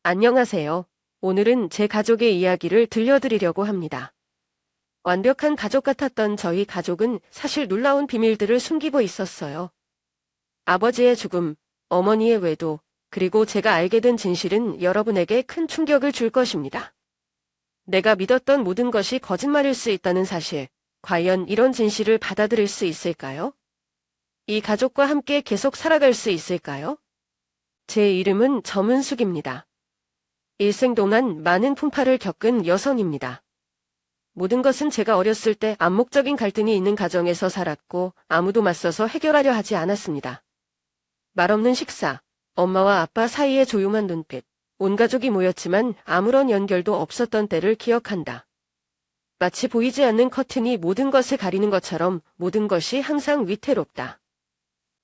안녕하세요. 오늘은 제 가족의 이야기를 들려드리려고 합니다. 완벽한 가족 같았던 저희 가족은 사실 놀라운 비밀들을 숨기고 있었어요. 아버지의 죽음, 어머니의 외도, 그리고 제가 알게 된 진실은 여러분에게 큰 충격을 줄 것입니다. 내가 믿었던 모든 것이 거짓말일 수 있다는 사실, 과연 이런 진실을 받아들일 수 있을까요? 이 가족과 함께 계속 살아갈 수 있을까요? 제 이름은 점은숙입니다. 일생 동안 많은 풍파를 겪은 여성입니다. 모든 것은 제가 어렸을 때 암묵적인 갈등이 있는 가정에서 살았고 아무도 맞서서 해결하려 하지 않았습니다. 말없는 식사, 엄마와 아빠 사이의 조용한 눈빛, 온 가족이 모였지만 아무런 연결도 없었던 때를 기억한다. 마치 보이지 않는 커튼이 모든 것을 가리는 것처럼 모든 것이 항상 위태롭다.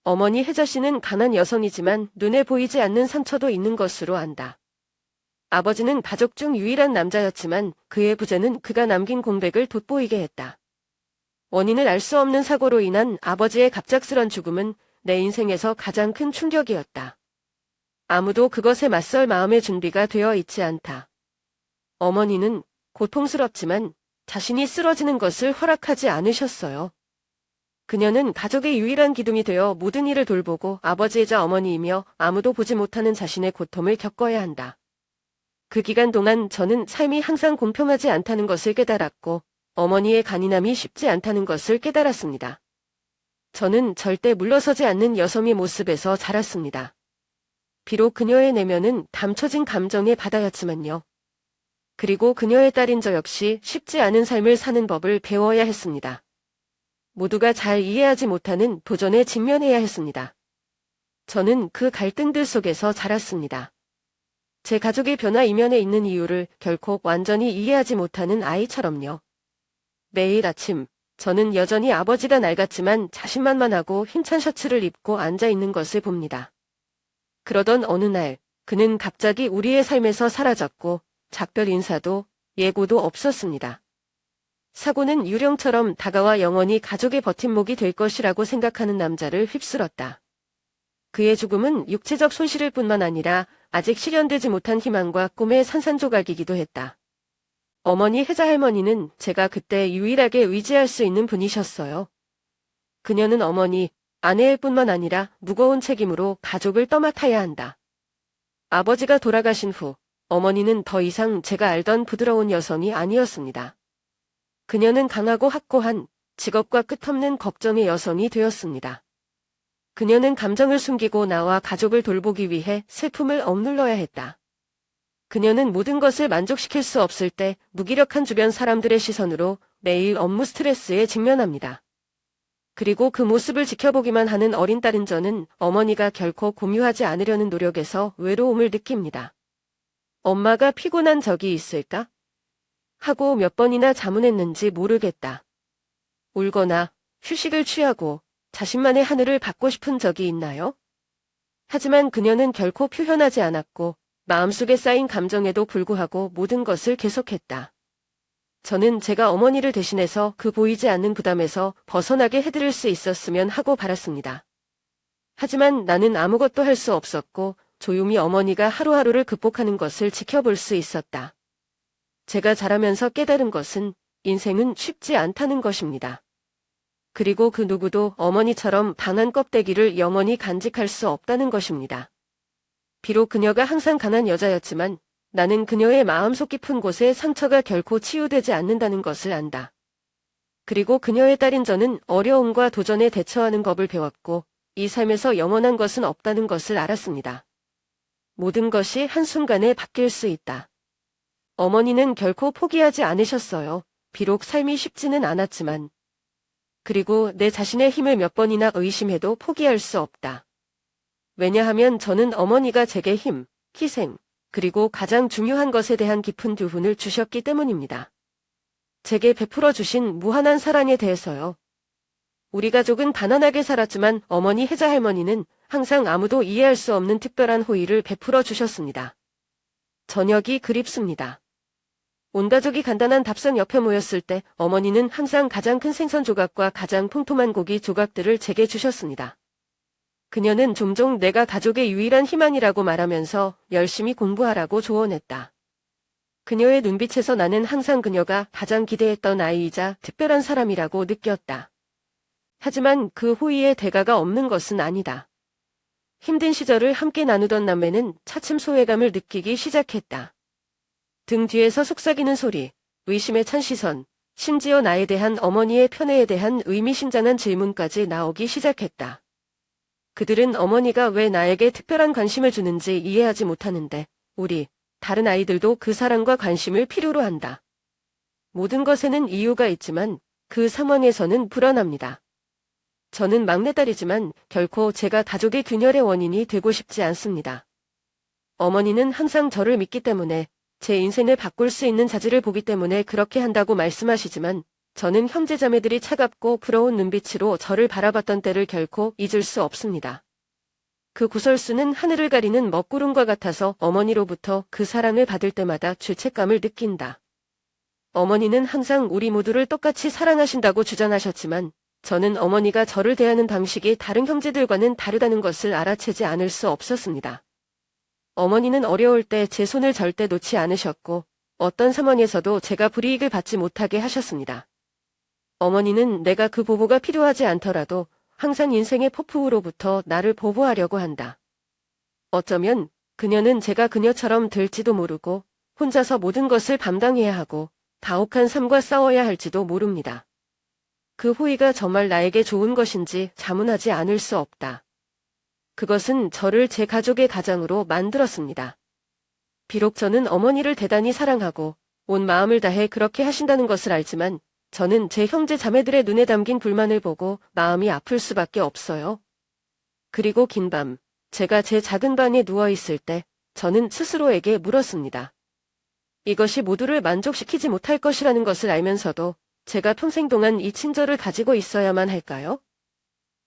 어머니 혜자 씨는 강한 여성이지만 눈에 보이지 않는 상처도 있는 것으로 안다. 아버지는 가족 중 유일한 남자였지만 그의 부재는 그가 남긴 공백을 돋보이게 했다. 원인을 알 수 없는 사고로 인한 아버지의 갑작스런 죽음은 내 인생에서 가장 큰 충격이었다. 아무도 그것에 맞설 마음의 준비가 되어 있지 않다. 어머니는 고통스럽지만 자신이 쓰러지는 것을 허락하지 않으셨어요. 그녀는 가족의 유일한 기둥이 되어 모든 일을 돌보고 아버지이자 어머니이며 아무도 보지 못하는 자신의 고통을 겪어야 한다. 그 기간 동안 저는 삶이 항상 공평하지 않다는 것을 깨달았고 어머니의 간인함이 쉽지 않다는 것을 깨달았습니다. 저는 절대 물러서지 않는 여성의 모습에서 자랐습니다. 비록 그녀의 내면은 감춰진 감정의 바다였지만요. 그리고 그녀의 딸인 저 역시 쉽지 않은 삶을 사는 법을 배워야 했습니다. 모두가 잘 이해하지 못하는 도전에 직면해야 했습니다. 저는 그 갈등들 속에서 자랐습니다. 제 가족의 변화 이면에 있는 이유를 결코 완전히 이해하지 못하는 아이처럼요. 매일 아침, 저는 여전히 아버지가 낡았지만 자신만만하고 힘찬 셔츠를 입고 앉아있는 것을 봅니다. 그러던 어느 날, 그는 갑자기 우리의 삶에서 사라졌고 작별 인사도 예고도 없었습니다. 사고는 유령처럼 다가와 영원히 가족의 버팀목이 될 것이라고 생각하는 남자를 휩쓸었다. 그의 죽음은 육체적 손실일 뿐만 아니라 아직 실현되지 못한 희망과 꿈의 산산조각이기도 했다. 어머니 혜자 할머니는 제가 그때 유일하게 의지할 수 있는 분이셨어요. 그녀는 어머니, 아내일 뿐만 아니라 무거운 책임으로 가족을 떠맡아야 한다. 아버지가 돌아가신 후 어머니는 더 이상 제가 알던 부드러운 여성이 아니었습니다. 그녀는 강하고 확고한 직업과 끝없는 걱정의 여성이 되었습니다. 그녀는 감정을 숨기고 나와 가족을 돌보기 위해 슬픔을 억눌러야 했다. 그녀는 모든 것을 만족시킬 수 없을 때 무기력한 주변 사람들의 시선으로 매일 업무 스트레스에 직면합니다. 그리고 그 모습을 지켜보기만 하는 어린 딸인 저는 어머니가 결코 공유하지 않으려는 노력에서 외로움을 느낍니다. 엄마가 피곤한 적이 있을까? 하고 몇 번이나 자문했는지 모르겠다. 울거나 휴식을 취하고 자신만의 하늘을 받고 싶은 적이 있나요? 하지만 그녀는 결코 표현하지 않았고 마음속에 쌓인 감정에도 불구하고 모든 것을 계속했다. 저는 제가 어머니를 대신해서 그 보이지 않는 부담에서 벗어나게 해드릴 수 있었으면 하고 바랐습니다. 하지만 나는 아무것도 할 수 없었고 조용히 어머니가 하루하루를 극복하는 것을 지켜볼 수 있었다. 제가 자라면서 깨달은 것은 인생은 쉽지 않다는 것입니다. 그리고 그 누구도 어머니처럼 강한 껍데기를 영원히 간직할 수 없다는 것입니다. 비록 그녀가 항상 강한 여자였지만 나는 그녀의 마음속 깊은 곳에 상처가 결코 치유되지 않는다는 것을 안다. 그리고 그녀의 딸인 저는 어려움과 도전에 대처하는 법을 배웠고 이 삶에서 영원한 것은 없다는 것을 알았습니다. 모든 것이 한순간에 바뀔 수 있다. 어머니는 결코 포기하지 않으셨어요. 비록 삶이 쉽지는 않았지만. 그리고 내 자신의 힘을 몇 번이나 의심해도 포기할 수 없다. 왜냐하면 저는 어머니가 제게 힘, 희생, 그리고 가장 중요한 것에 대한 깊은 교훈을 주셨기 때문입니다. 제게 베풀어 주신 무한한 사랑에 대해서요. 우리 가족은 가난하게 살았지만 어머니 혜자 할머니는 항상 아무도 이해할 수 없는 특별한 호의를 베풀어 주셨습니다. 저녁이 그립습니다. 온 가족이 간단한 밥상 옆에 모였을 때 어머니는 항상 가장 큰 생선 조각과 가장 통통한 고기 조각들을 제게 주셨습니다. 그녀는 종종 내가 가족의 유일한 희망이라고 말하면서 열심히 공부하라고 조언했다. 그녀의 눈빛에서 나는 항상 그녀가 가장 기대했던 아이이자 특별한 사람이라고 느꼈다. 하지만 그 호의의 대가가 없는 것은 아니다. 힘든 시절을 함께 나누던 남매는 차츰 소외감을 느끼기 시작했다. 등 뒤에서 속삭이는 소리, 의심에 찬 시선, 심지어 나에 대한 어머니의 편애에 대한 의미심장한 질문까지 나오기 시작했다. 그들은 어머니가 왜 나에게 특별한 관심을 주는지 이해하지 못하는데 우리, 다른 아이들도 그 사랑과 관심을 필요로 한다. 모든 것에는 이유가 있지만 그 상황에서는 불안합니다. 저는 막내딸이지만 결코 제가 가족의 균열의 원인이 되고 싶지 않습니다. 어머니는 항상 저를 믿기 때문에 제 인생을 바꿀 수 있는 자질을 보기 때문에 그렇게 한다고 말씀하시지만 저는 형제자매들이 차갑고 부러운 눈빛으로 저를 바라봤던 때를 결코 잊을 수 없습니다. 그 구설수는 하늘을 가리는 먹구름과 같아서 어머니로부터 그 사랑을 받을 때마다 죄책감을 느낀다. 어머니는 항상 우리 모두를 똑같이 사랑하신다고 주장하셨지만 저는 어머니가 저를 대하는 방식이 다른 형제들과는 다르다는 것을 알아채지 않을 수 없었습니다. 어머니는 어려울 때 제 손을 절대 놓지 않으셨고 어떤 상황에서도 제가 불이익을 받지 못하게 하셨습니다. 어머니는 내가 그 보호가 필요하지 않더라도 항상 인생의 폭풍으로부터 나를 보호하려고 한다. 어쩌면 그녀는 제가 그녀처럼 될지도 모르고 혼자서 모든 것을 감당해야 하고 가혹한 삶과 싸워야 할지도 모릅니다. 그 호의가 정말 나에게 좋은 것인지 자문하지 않을 수 없다. 그것은 저를 제 가족의 가장으로 만들었습니다. 비록 저는 어머니를 대단히 사랑하고 온 마음을 다해 그렇게 하신다는 것을 알지만 저는 제 형제 자매들의 눈에 담긴 불만을 보고 마음이 아플 수밖에 없어요. 그리고 긴 밤, 제가 제 작은 방에 누워있을 때 저는 스스로에게 물었습니다. 이것이 모두를 만족시키지 못할 것이라는 것을 알면서도 제가 평생 동안 이 친절을 가지고 있어야만 할까요?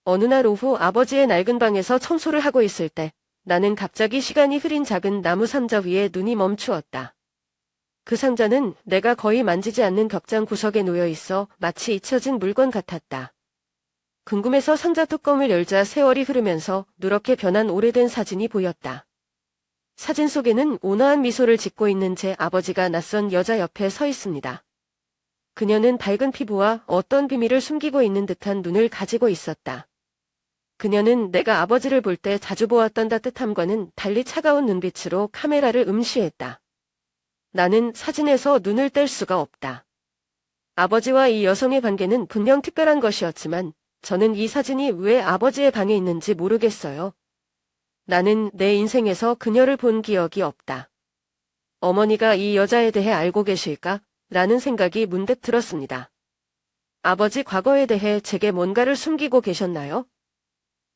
어느 날 오후 아버지의 낡은 방에서 청소를 하고 있을 때 나는 갑자기 시간이 흐린 작은 나무 상자 위에 눈이 멈추었다. 그 상자는 내가 거의 만지지 않는 벽장 구석에 놓여 있어 마치 잊혀진 물건 같았다. 궁금해서 상자 뚜껑을 열자 세월이 흐르면서 누렇게 변한 오래된 사진이 보였다. 사진 속에는 온화한 미소를 짓고 있는 제 아버지가 낯선 여자 옆에 서 있습니다. 그녀는 밝은 피부와 어떤 비밀을 숨기고 있는 듯한 눈을 가지고 있었다. 그녀는 내가 아버지를 볼 때 자주 보았던 따뜻함과는 달리 차가운 눈빛으로 카메라를 음시했다. 나는 사진에서 눈을 뗄 수가 없다. 아버지와 이 여성의 관계는 분명 특별한 것이었지만 저는 이 사진이 왜 아버지의 방에 있는지 모르겠어요. 나는 내 인생에서 그녀를 본 기억이 없다. 어머니가 이 여자에 대해 알고 계실까? 라는 생각이 문득 들었습니다. 아버지 과거에 대해 제게 뭔가를 숨기고 계셨나요?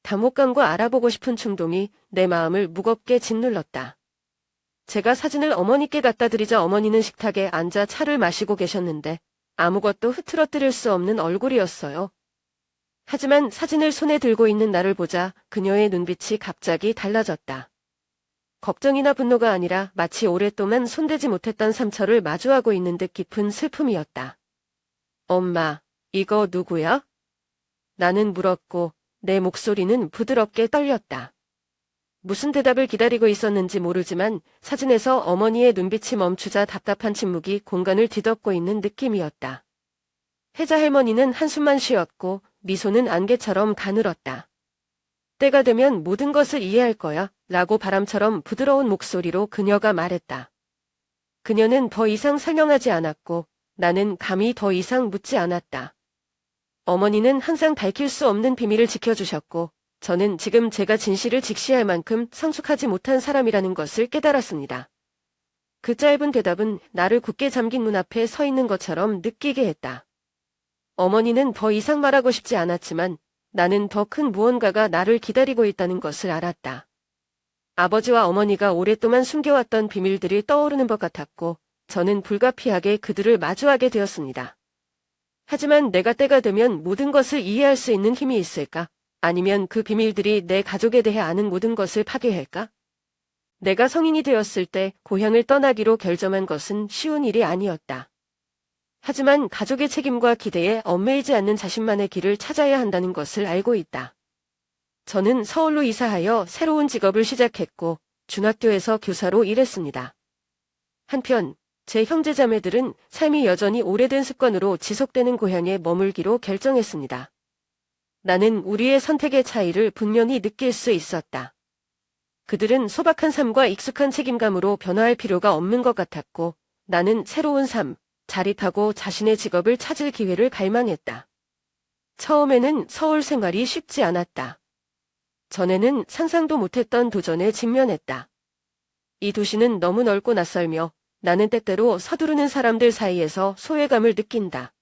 당혹감과 알아보고 싶은 충동이 내 마음을 무겁게 짓눌렀다. 제가 사진을 어머니께 갖다 드리자 어머니는 식탁에 앉아 차를 마시고 계셨는데 아무것도 흐트러뜨릴 수 없는 얼굴이었어요. 하지만 사진을 손에 들고 있는 나를 보자 그녀의 눈빛이 갑자기 달라졌다. 걱정이나 분노가 아니라 마치 오랫동안 손대지 못했던 상처를 마주하고 있는 듯 깊은 슬픔이었다. 엄마, 이거 누구야? 나는 물었고 내 목소리는 부드럽게 떨렸다. 무슨 대답을 기다리고 있었는지 모르지만 사진에서 어머니의 눈빛이 멈추자 답답한 침묵이 공간을 뒤덮고 있는 느낌이었다. 혜자 할머니는 한숨만 쉬었고 미소는 안개처럼 가늘었다. 때가 되면 모든 것을 이해할 거야 라고 바람처럼 부드러운 목소리로 그녀가 말했다. 그녀는 더 이상 설명하지 않았고 나는 감히 더 이상 묻지 않았다. 어머니는 항상 밝힐 수 없는 비밀을 지켜주셨고 저는 지금 제가 진실을 직시할 만큼 성숙하지 못한 사람이라는 것을 깨달았습니다. 그 짧은 대답은 나를 굳게 잠긴 문 앞에 서 있는 것처럼 느끼게 했다. 어머니는 더 이상 말하고 싶지 않았지만 나는 더 큰 무언가가 나를 기다리고 있다는 것을 알았다. 아버지와 어머니가 오랫동안 숨겨왔던 비밀들이 떠오르는 것 같았고 저는 불가피하게 그들을 마주하게 되었습니다. 하지만 내가 때가 되면 모든 것을 이해할 수 있는 힘이 있을까? 아니면 그 비밀들이 내 가족에 대해 아는 모든 것을 파괴할까? 내가 성인이 되었을 때 고향을 떠나기로 결정한 것은 쉬운 일이 아니었다. 하지만 가족의 책임과 기대에 얽매이지 않는 자신만의 길을 찾아야 한다는 것을 알고 있다. 저는 서울로 이사하여 새로운 직업을 시작했고 중학교에서 교사로 일했습니다. 한편 제 형제자매들은 삶이 여전히 오래된 습관으로 지속되는 고향에 머물기로 결정했습니다. 나는 우리의 선택의 차이를 분명히 느낄 수 있었다. 그들은 소박한 삶과 익숙한 책임감으로 변화할 필요가 없는 것 같았고 나는 새로운 삶, 자립하고 자신의 직업을 찾을 기회를 갈망했다. 처음에는 서울 생활이 쉽지 않았다. 전에는 상상도 못했던 도전에 직면했다. 이 도시는 너무 넓고 낯설며 나는 때때로 서두르는 사람들 사이에서 소외감을 느낀다.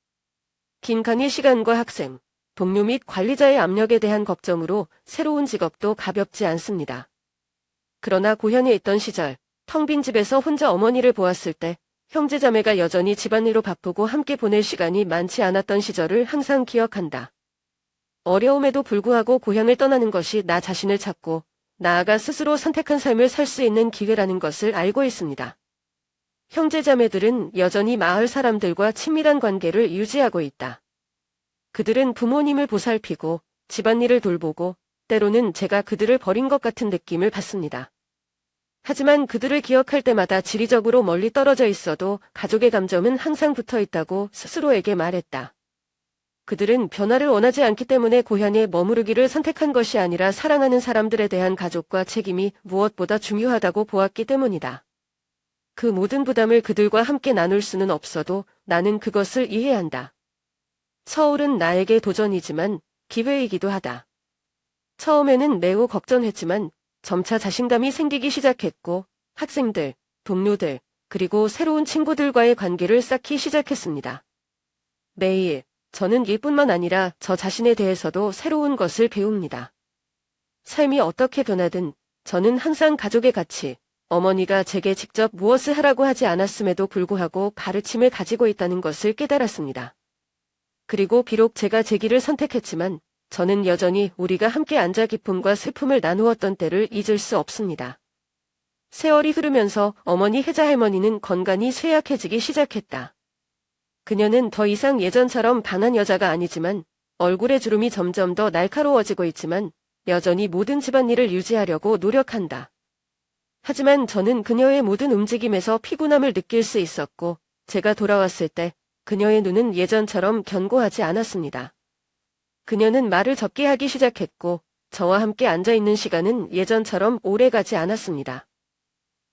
긴 강의 시간과 학생, 동료 및 관리자의 압력에 대한 걱정으로 새로운 직업도 가볍지 않습니다. 그러나 고향에 있던 시절, 텅 빈 집에서 혼자 어머니를 보았을 때 형제자매가 여전히 집안일로 바쁘고 함께 보낼 시간이 많지 않았던 시절을 항상 기억한다. 어려움에도 불구하고 고향을 떠나는 것이 나 자신을 찾고 나아가 스스로 선택한 삶을 살 수 있는 기회라는 것을 알고 있습니다. 형제자매들은 여전히 마을 사람들과 친밀한 관계를 유지하고 있다. 그들은 부모님을 보살피고 집안일을 돌보고 때로는 제가 그들을 버린 것 같은 느낌을 받습니다. 하지만 그들을 기억할 때마다 지리적으로 멀리 떨어져 있어도 가족의 감정은 항상 붙어 있다고 스스로에게 말했다. 그들은 변화를 원하지 않기 때문에 고향에 머무르기를 선택한 것이 아니라 사랑하는 사람들에 대한 가족과 책임이 무엇보다 중요하다고 보았기 때문이다. 그 모든 부담을 그들과 함께 나눌 수는 없어도 나는 그것을 이해한다. 서울은 나에게 도전이지만 기회이기도 하다. 처음에는 매우 걱정했지만 점차 자신감이 생기기 시작했고 학생들, 동료들, 그리고 새로운 친구들과의 관계를 쌓기 시작했습니다. 매일 저는 일뿐만 아니라 저 자신에 대해서도 새로운 것을 배웁니다. 삶이 어떻게 변하든 저는 항상 가족의 가치, 어머니가 제게 직접 무엇을 하라고 하지 않았음에도 불구하고 가르침을 가지고 있다는 것을 깨달았습니다. 그리고 비록 제가 제 길을 선택했지만 저는 여전히 우리가 함께 앉아 기쁨과 슬픔을 나누었던 때를 잊을 수 없습니다. 세월이 흐르면서 어머니 혜자 할머니는 건강이 쇠약해지기 시작했다. 그녀는 더 이상 예전처럼 강한 여자가 아니지만 얼굴의 주름이 점점 더 날카로워지고 있지만 여전히 모든 집안일을 유지하려고 노력한다. 하지만 저는 그녀의 모든 움직임에서 피곤함을 느낄 수 있었고 제가 돌아왔을 때 그녀의 눈은 예전처럼 견고하지 않았습니다. 그녀는 말을 적게 하기 시작했고 저와 함께 앉아있는 시간은 예전처럼 오래가지 않았습니다.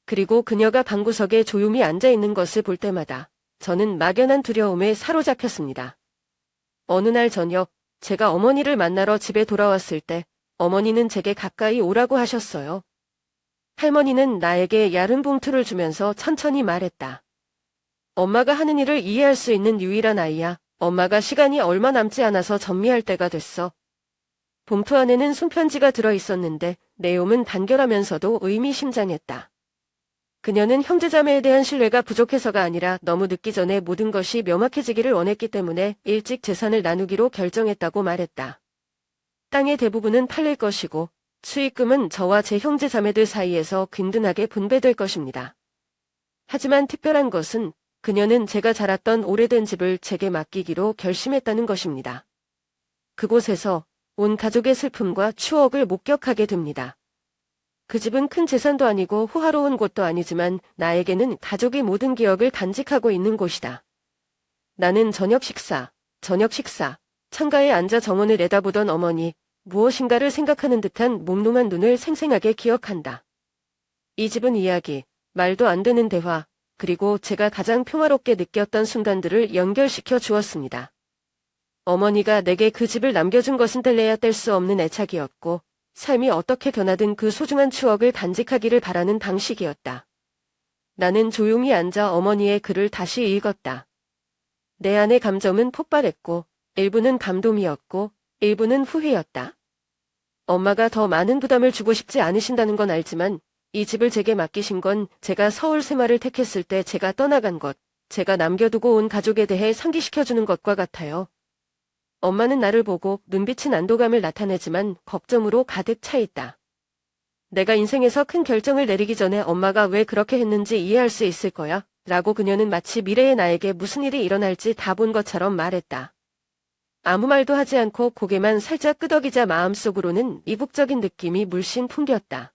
그리고 그녀가 방구석에 조용히 앉아있는 것을 볼 때마다 저는 막연한 두려움에 사로잡혔습니다. 어느 날 저녁 제가 어머니를 만나러 집에 돌아왔을 때 어머니는 제게 가까이 오라고 하셨어요. 할머니는 나에게 얇은 봉투를 주면서 천천히 말했다. 엄마가 하는 일을 이해할 수 있는 유일한 아이야. 엄마가 시간이 얼마 남지 않아서 전미할 때가 됐어. 봉투 안에는 손편지가 들어있었는데 내용은 단결하면서도 의미심장했다. 그녀는 형제자매에 대한 신뢰가 부족해서가 아니라 너무 늦기 전에 모든 것이 명확해지기를 원했기 때문에 일찍 재산을 나누기로 결정했다고 말했다. 땅의 대부분은 팔릴 것이고 수익금은 저와 제 형제자매들 사이에서 균등하게 분배될 것입니다. 하지만 특별한 것은 그녀는 제가 자랐던 오래된 집을 제게 맡기기로 결심했다는 것입니다. 그곳에서 온 가족의 슬픔과 추억을 목격하게 됩니다. 그 집은 큰 재산도 아니고 호화로운 곳도 아니지만 나에게는 가족의 모든 기억을 간직하고 있는 곳이다. 나는 저녁 식사, 창가에 앉아 정원을 내다보던 어머니, 무엇인가를 생각하는 듯한 몽롱한 눈을 생생하게 기억한다. 이 집은 이야기, 말도 안 되는 대화, 그리고 제가 가장 평화롭게 느꼈던 순간들을 연결시켜 주었습니다. 어머니가 내게 그 집을 남겨준 것은 뗄래야 뗄 수 없는 애착이었고 삶이 어떻게 변하든 그 소중한 추억을 간직하기를 바라는 방식이었다. 나는 조용히 앉아 어머니의 글을 다시 읽었다. 내 안의 감정은 폭발했고 일부는 감동이었고 일부는 후회였다. 엄마가 더 많은 부담을 주고 싶지 않으신다는 건 알지만 이 집을 제게 맡기신 건 제가 서울 생활을 택했을 때 제가 떠나간 것, 제가 남겨두고 온 가족에 대해 상기시켜주는 것과 같아요. 엄마는 나를 보고 눈빛은 안도감을 나타내지만 걱정으로 가득 차 있다. 내가 인생에서 큰 결정을 내리기 전에 엄마가 왜 그렇게 했는지 이해할 수 있을 거야 라고 그녀는 마치 미래의 나에게 무슨 일이 일어날지 다 본 것처럼 말했다. 아무 말도 하지 않고 고개만 살짝 끄덕이자 마음속으로는 이국적인 느낌이 물씬 풍겼다.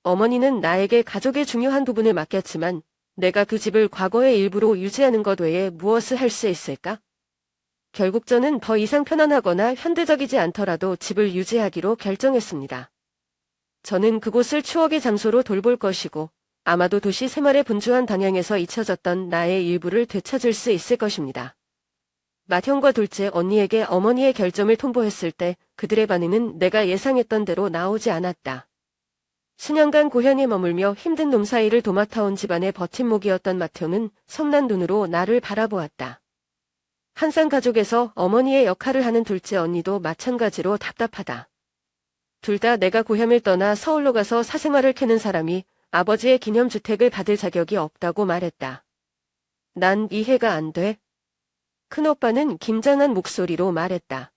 어머니는 나에게 가족의 중요한 부분을 맡겼지만 내가 그 집을 과거의 일부로 유지하는 것 외에 무엇을 할 수 있을까? 결국 저는 더 이상 편안하거나 현대적이지 않더라도 집을 유지하기로 결정했습니다. 저는 그곳을 추억의 장소로 돌볼 것이고 아마도 도시 생활의 분주한 방향에서 잊혀졌던 나의 일부를 되찾을 수 있을 것입니다. 맏형과 둘째 언니에게 어머니의 결정을 통보했을 때 그들의 반응은 내가 예상했던 대로 나오지 않았다. 수년간 고향에 머물며 힘든 농사일을 도맡아온 집안의 버팀목이었던 맏형은 성난 눈으로 나를 바라보았다. 한쌍 가족에서 어머니의 역할을 하는 둘째 언니도 마찬가지로 답답하다. 둘 다 내가 고향을 떠나 서울로 가서 사생활을 캐는 사람이 아버지의 기념주택을 받을 자격이 없다고 말했다. 난 이해가 안 돼. 큰오빠는 김장한 목소리로 말했다.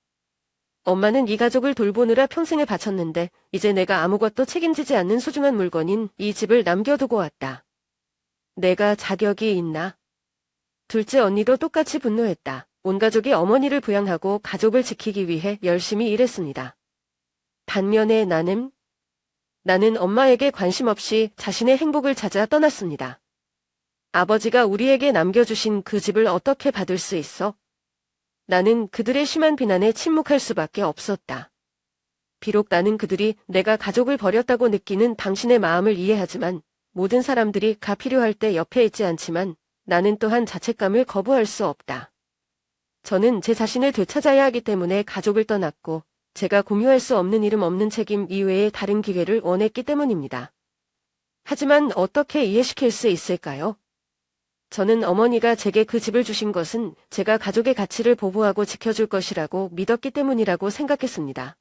엄마는 이 가족을 돌보느라 평생을 바쳤는데 이제 내가 아무것도 책임지지 않는 소중한 물건인 이 집을 남겨두고 왔다. 내가 자격이 있나? 둘째 언니도 똑같이 분노했다. 온 가족이 어머니를 부양하고 가족을 지키기 위해 열심히 일했습니다. 반면에 나는 엄마에게 관심 없이 자신의 행복을 찾아 떠났습니다. 아버지가 우리에게 남겨주신 그 집을 어떻게 받을 수 있어? 나는 그들의 심한 비난에 침묵할 수밖에 없었다. 비록 나는 그들이 내가 가족을 버렸다고 느끼는 당신의 마음을 이해하지만 모든 사람들이 가 필요할 때 옆에 있지 않지만 나는 또한 자책감을 거부할 수 없다. 저는 제 자신을 되찾아야 하기 때문에 가족을 떠났고 제가 공유할 수 없는 이름 없는 책임 이외의 다른 기회를 원했기 때문입니다. 하지만 어떻게 이해시킬 수 있을까요? 저는 어머니가 제게 그 집을 주신 것은 제가 가족의 가치를 보호하고 지켜줄 것이라고 믿었기 때문이라고 생각했습니다.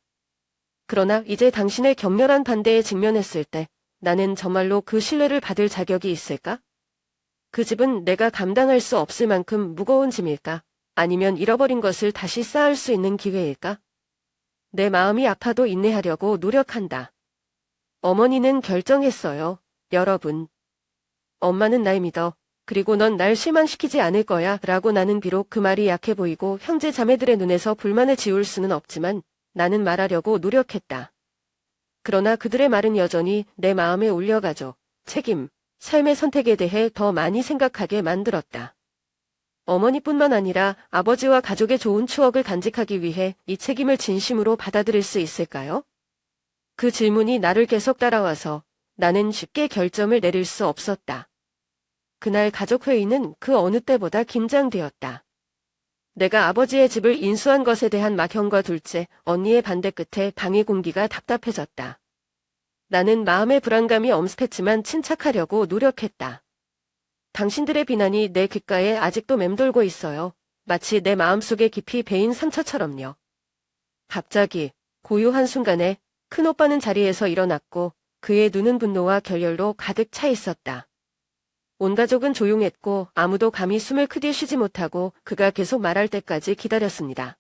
그러나 이제 당신의 격렬한 반대에 직면했을 때 나는 정말로 그 신뢰를 받을 자격이 있을까? 그 집은 내가 감당할 수 없을 만큼 무거운 짐일까? 아니면 잃어버린 것을 다시 쌓을 수 있는 기회일까? 내 마음이 아파도 인내하려고 노력한다. 어머니는 결정했어요. 여러분. 엄마는 날 믿어. 그리고 넌 날 실망시키지 않을 거야 라고. 나는 비록 그 말이 약해 보이고 형제 자매들의 눈에서 불만을 지울 수는 없지만 나는 말하려고 노력했다. 그러나 그들의 말은 여전히 내 마음에 울려가죠. 책임, 삶의 선택에 대해 더 많이 생각하게 만들었다. 어머니뿐만 아니라 아버지와 가족의 좋은 추억을 간직하기 위해 이 책임을 진심으로 받아들일 수 있을까요? 그 질문이 나를 계속 따라와서 나는 쉽게 결정을 내릴 수 없었다. 그날 가족회의는 그 어느 때보다 긴장되었다. 내가 아버지의 집을 인수한 것에 대한 맏형과 둘째, 언니의 반대 끝에 방의 공기가 답답해졌다. 나는 마음의 불안감이 엄습했지만 침착하려고 노력했다. 당신들의 비난이 내 귓가에 아직도 맴돌고 있어요. 마치 내 마음속에 깊이 베인 상처처럼요. 갑자기 고요한 순간에 큰오빠는 자리에서 일어났고 그의 눈은 분노와 결렬로 가득 차 있었다. 온 가족은 조용했고 아무도 감히 숨을 크게 쉬지 못하고 그가 계속 말할 때까지 기다렸습니다.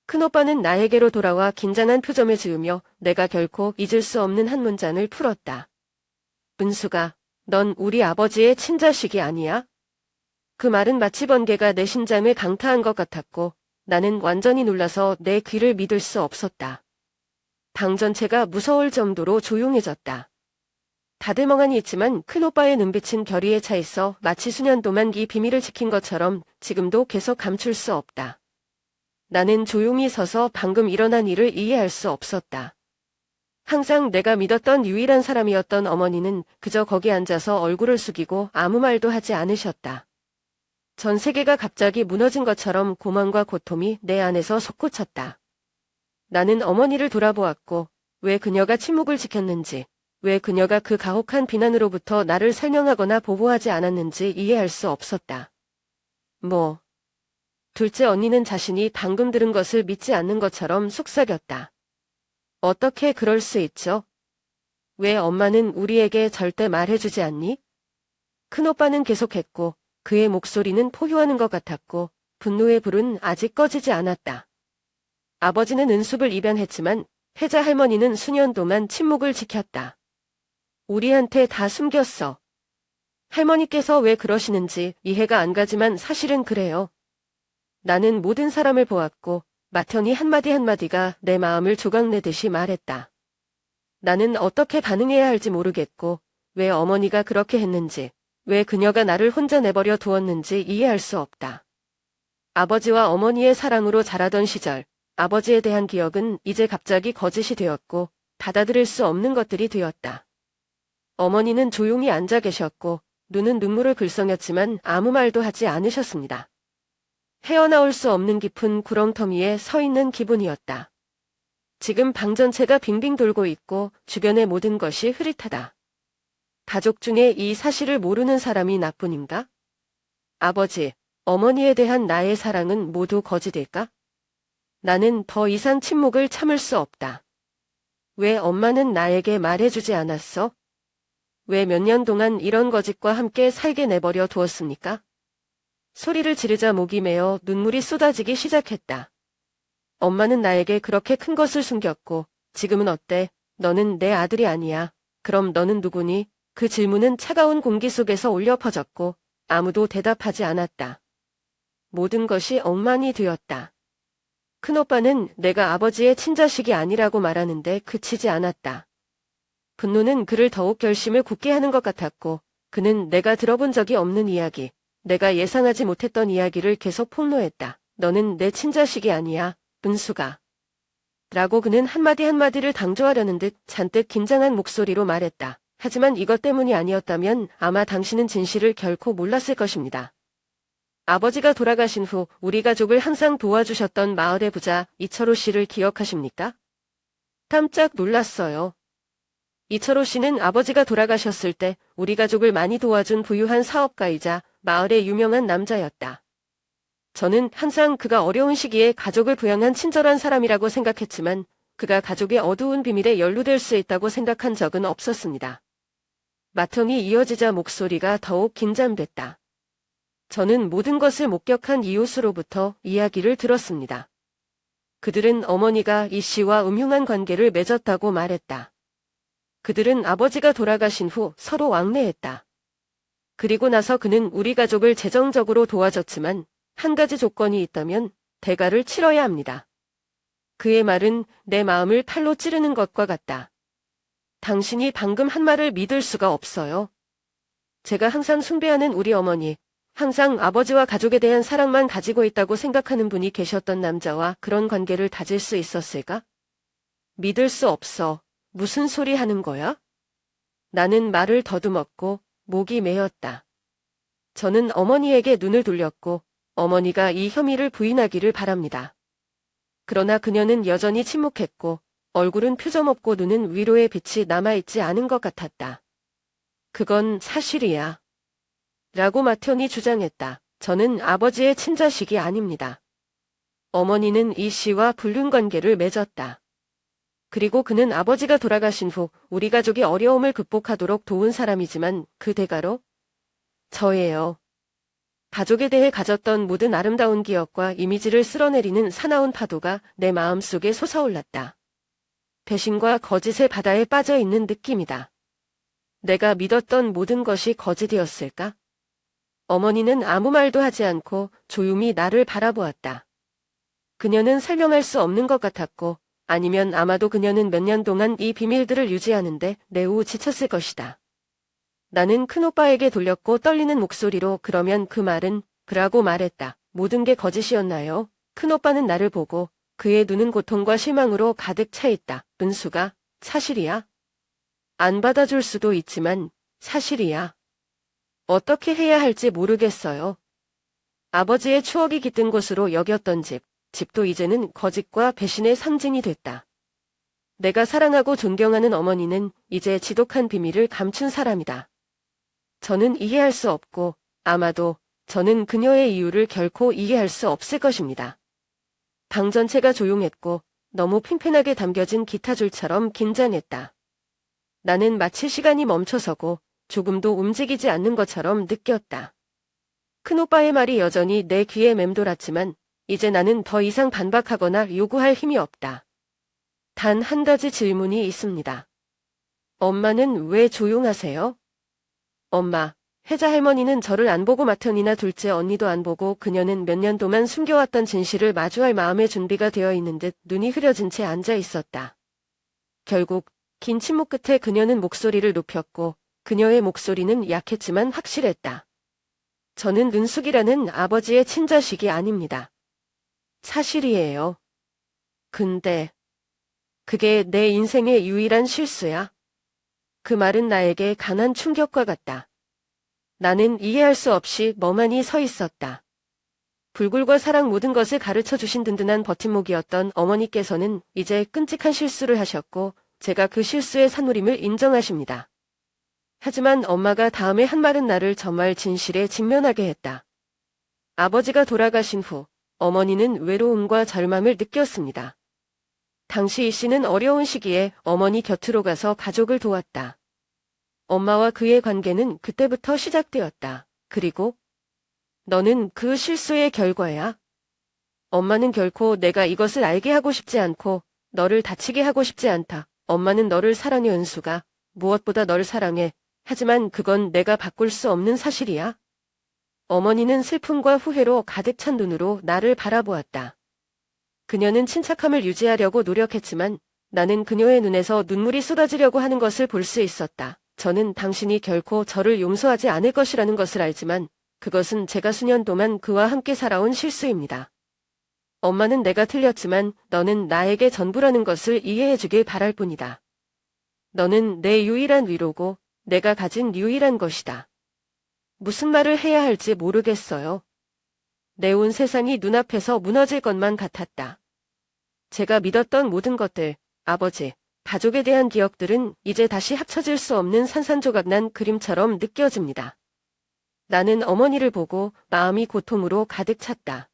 큰오빠는 나에게로 돌아와 긴장한 표정을 지으며 내가 결코 잊을 수 없는 한 문장을 풀었다. 은수가, 넌 우리 아버지의 친자식이 아니야? 그 말은 마치 번개가 내 심장을 강타한 것 같았고 나는 완전히 놀라서 내 귀를 믿을 수 없었다. 방 전체가 무서울 정도로 조용해졌다. 다들 멍하니 있지만 큰오빠의 눈빛은 결의에 차 있어 마치 수년 동안 이 비밀을 지킨 것처럼 지금도 계속 감출 수 없다. 나는 조용히 서서 방금 일어난 일을 이해할 수 없었다. 항상 내가 믿었던 유일한 사람이었던 어머니는 그저 거기 앉아서 얼굴을 숙이고 아무 말도 하지 않으셨다. 전 세계가 갑자기 무너진 것처럼 고만과 고통이 내 안에서 솟구쳤다. 나는 어머니를 돌아보았고 왜 그녀가 침묵을 지켰는지, 왜 그녀가 그 가혹한 비난으로부터 나를 설명하거나 보호하지 않았는지 이해할 수 없었다. 둘째 언니는 자신이 방금 들은 것을 믿지 않는 것처럼 속삭였다. 어떻게 그럴 수 있죠? 왜 엄마는 우리에게 절대 말해주지 않니? 큰오빠는 계속했고 그의 목소리는 포효하는 것 같았고 분노의 불은 아직 꺼지지 않았다. 아버지는 은숙을 입양했지만 혜자 할머니는 수년 동안 침묵을 지켰다. 우리한테 다 숨겼어. 할머니께서 왜 그러시는지 이해가 안 가지만 사실은 그래요. 나는 모든 사람을 보았고 마턴이 한마디 한마디가 내 마음을 조각내듯이 말했다. 나는 어떻게 반응해야 할지 모르겠고 왜 어머니가 그렇게 했는지, 왜 그녀가 나를 혼자 내버려 두었는지 이해할 수 없다. 아버지와 어머니의 사랑으로 자라던 시절, 아버지에 대한 기억은 이제 갑자기 거짓이 되었고 받아들일 수 없는 것들이 되었다. 어머니는 조용히 앉아 계셨고 눈은 눈물을 글썽였지만 아무 말도 하지 않으셨습니다. 헤어나올 수 없는 깊은 구렁텅이에 서 있는 기분이었다. 지금 방 전체가 빙빙 돌고 있고 주변의 모든 것이 흐릿하다. 가족 중에 이 사실을 모르는 사람이 나뿐인가? 아버지, 어머니에 대한 나의 사랑은 모두 거짓일까? 나는 더 이상 침묵을 참을 수 없다. 왜 엄마는 나에게 말해주지 않았어? 왜 몇 년 동안 이런 거짓과 함께 살게 내버려 두었습니까? 소리를 지르자 목이 메어 눈물이 쏟아지기 시작했다. 엄마는 나에게 그렇게 큰 것을 숨겼고 지금은 어때? 너는 내 아들이 아니야. 그럼 너는 누구니? 그 질문은 차가운 공기 속에서 울려 퍼졌고 아무도 대답하지 않았다. 모든 것이 엉망이 되었다. 큰오빠는 내가 아버지의 친자식이 아니라고 말하는데 그치지 않았다. 분노는 그를 더욱 결심을 굳게 하는 것 같았고 그는 내가 들어본 적이 없는 이야기, 내가 예상하지 못했던 이야기를 계속 폭로했다. 너는 내 친자식이 아니야, 은수가. 라고 그는 한마디 한마디를 강조하려는 듯 잔뜩 긴장한 목소리로 말했다. 하지만 이것 때문이 아니었다면 아마 당신은 진실을 결코 몰랐을 것입니다. 아버지가 돌아가신 후 우리 가족을 항상 도와주셨던 마을의 부자 이철호 씨를 기억하십니까? 깜짝 놀랐어요. 이철호 씨는 아버지가 돌아가셨을 때 우리 가족을 많이 도와준 부유한 사업가이자 마을의 유명한 남자였다. 저는 항상 그가 어려운 시기에 가족을 부양한 친절한 사람이라고 생각했지만 그가 가족의 어두운 비밀에 연루될 수 있다고 생각한 적은 없었습니다. 마턴이 이어지자 목소리가 더욱 긴장됐다. 저는 모든 것을 목격한 이웃으로부터 이야기를 들었습니다. 그들은 어머니가 이 씨와 음흉한 관계를 맺었다고 말했다. 그들은 아버지가 돌아가신 후 서로 왕래했다. 그리고 나서 그는 우리 가족을 재정적으로 도와줬지만 한 가지 조건이 있다면 대가를 치러야 합니다. 그의 말은 내 마음을 칼로 찌르는 것과 같다. 당신이 방금 한 말을 믿을 수가 없어요. 제가 항상 숭배하는 우리 어머니, 항상 아버지와 가족에 대한 사랑만 가지고 있다고 생각하는 분이 계셨던 남자와 그런 관계를 다질 수 있었을까? 믿을 수 없어. 무슨 소리 하는 거야? 나는 말을 더듬었고 목이 메었다. 저는 어머니에게 눈을 돌렸고 어머니가 이 혐의를 부인하기를 바랍니다. 그러나 그녀는 여전히 침묵했고 얼굴은 표정없고 눈은 위로의 빛이 남아있지 않은 것 같았다. 그건 사실이야. 라고 마턴이 주장했다. 저는 아버지의 친자식이 아닙니다. 어머니는 이 씨와 불륜 관계를 맺었다. 그리고 그는 아버지가 돌아가신 후 우리 가족이 어려움을 극복하도록 도운 사람이지만 그 대가로 저예요. 가족에 대해 가졌던 모든 아름다운 기억과 이미지를 쓸어내리는 사나운 파도가 내 마음속에 솟아올랐다. 배신과 거짓의 바다에 빠져 있는 느낌이다. 내가 믿었던 모든 것이 거짓이었을까? 어머니는 아무 말도 하지 않고 조용히 나를 바라보았다. 그녀는 설명할 수 없는 것 같았고 아니면 아마도 그녀는 몇 년 동안 이 비밀들을 유지하는데 매우 지쳤을 것이다. 나는 큰오빠에게 돌렸고 떨리는 목소리로 그러면 그 말은 그라고 말했다. 모든 게 거짓이었나요? 큰오빠는 나를 보고 그의 눈은 고통과 실망으로 가득 차 있다. 은수가 사실이야? 안 받아줄 수도 있지만 사실이야. 어떻게 해야 할지 모르겠어요. 아버지의 추억이 깃든 곳으로 여겼던 집도 이제는 거짓과 배신의 상징이 됐다. 내가 사랑하고 존경하는 어머니는 이제 지독한 비밀을 감춘 사람이다. 저는 이해할 수 없고 아마도 저는 그녀의 이유를 결코 이해할 수 없을 것입니다. 방 전체가 조용했고 너무 팽팽하게 담겨진 기타줄처럼 긴장했다. 나는 마치 시간이 멈춰서고 조금도 움직이지 않는 것처럼 느꼈다. 큰오빠의 말이 여전히 내 귀에 맴돌았지만 이제 나는 더 이상 반박하거나 요구할 힘이 없다. 단 한 가지 질문이 있습니다. 엄마는 왜 조용하세요? 엄마, 혜자 할머니는 저를 안 보고 맏형이나 둘째 언니도 안 보고 그녀는 몇 년 동안 숨겨왔던 진실을 마주할 마음의 준비가 되어 있는 듯 눈이 흐려진 채 앉아 있었다. 결국 긴 침묵 끝에 그녀는 목소리를 높였고 그녀의 목소리는 약했지만 확실했다. 저는 은숙이라는 아버지의 친자식이 아닙니다. 사실이에요. 근데 그게 내 인생의 유일한 실수야. 그 말은 나에게 강한 충격과 같다. 나는 이해할 수 없이 멍하니 서 있었다. 불굴과 사랑 모든 것을 가르쳐 주신 든든한 버팀목이었던 어머니께서는 이제 끔찍한 실수를 하셨고 제가 그 실수의 산물임을 인정하십니다. 하지만 엄마가 다음에 한 말은 나를 정말 진실에 직면하게 했다. 아버지가 돌아가신 후 어머니는 외로움과 절망을 느꼈습니다. 당시 이 씨는 어려운 시기에 어머니 곁으로 가서 가족을 도왔다. 엄마와 그의 관계는 그때부터 시작되었다. 그리고 너는 그 실수의 결과야. 엄마는 결코 내가 이것을 알게 하고 싶지 않고 너를 다치게 하고 싶지 않다. 엄마는 너를 사랑해 은수가. 무엇보다 너를 사랑해. 하지만 그건 내가 바꿀 수 없는 사실이야. 어머니는 슬픔과 후회로 가득 찬 눈으로 나를 바라보았다. 그녀는 침착함을 유지하려고 노력했지만 나는 그녀의 눈에서 눈물이 쏟아지려고 하는 것을 볼 수 있었다. 저는 당신이 결코 저를 용서하지 않을 것이라는 것을 알지만 그것은 제가 수년 동안 그와 함께 살아온 실수입니다. 엄마는 내가 틀렸지만 너는 나에게 전부라는 것을 이해해주길 바랄 뿐이다. 너는 내 유일한 위로고 내가 가진 유일한 것이다. 무슨 말을 해야 할지 모르겠어요. 내 온 세상이 눈앞에서 무너질 것만 같았다. 제가 믿었던 모든 것들, 아버지, 가족에 대한 기억들은 이제 다시 합쳐질 수 없는 산산조각난 그림처럼 느껴집니다. 나는 어머니를 보고 마음이 고통으로 가득 찼다.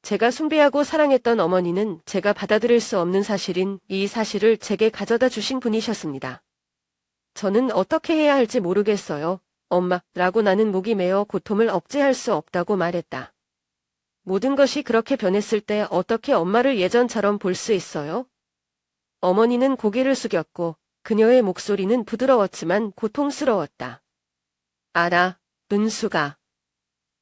제가 숭배하고 사랑했던 어머니는 제가 받아들일 수 없는 사실인 이 사실을 제게 가져다 주신 분이셨습니다. 저는 어떻게 해야 할지 모르겠어요. 엄마라고 나는 목이 메어 고통을 억제할 수 없다고 말했다. 모든 것이 그렇게 변했을 때 어떻게 엄마를 예전처럼 볼 수 있어요? 어머니는 고개를 숙였고 그녀의 목소리는 부드러웠지만 고통스러웠다. 알아, 은수가.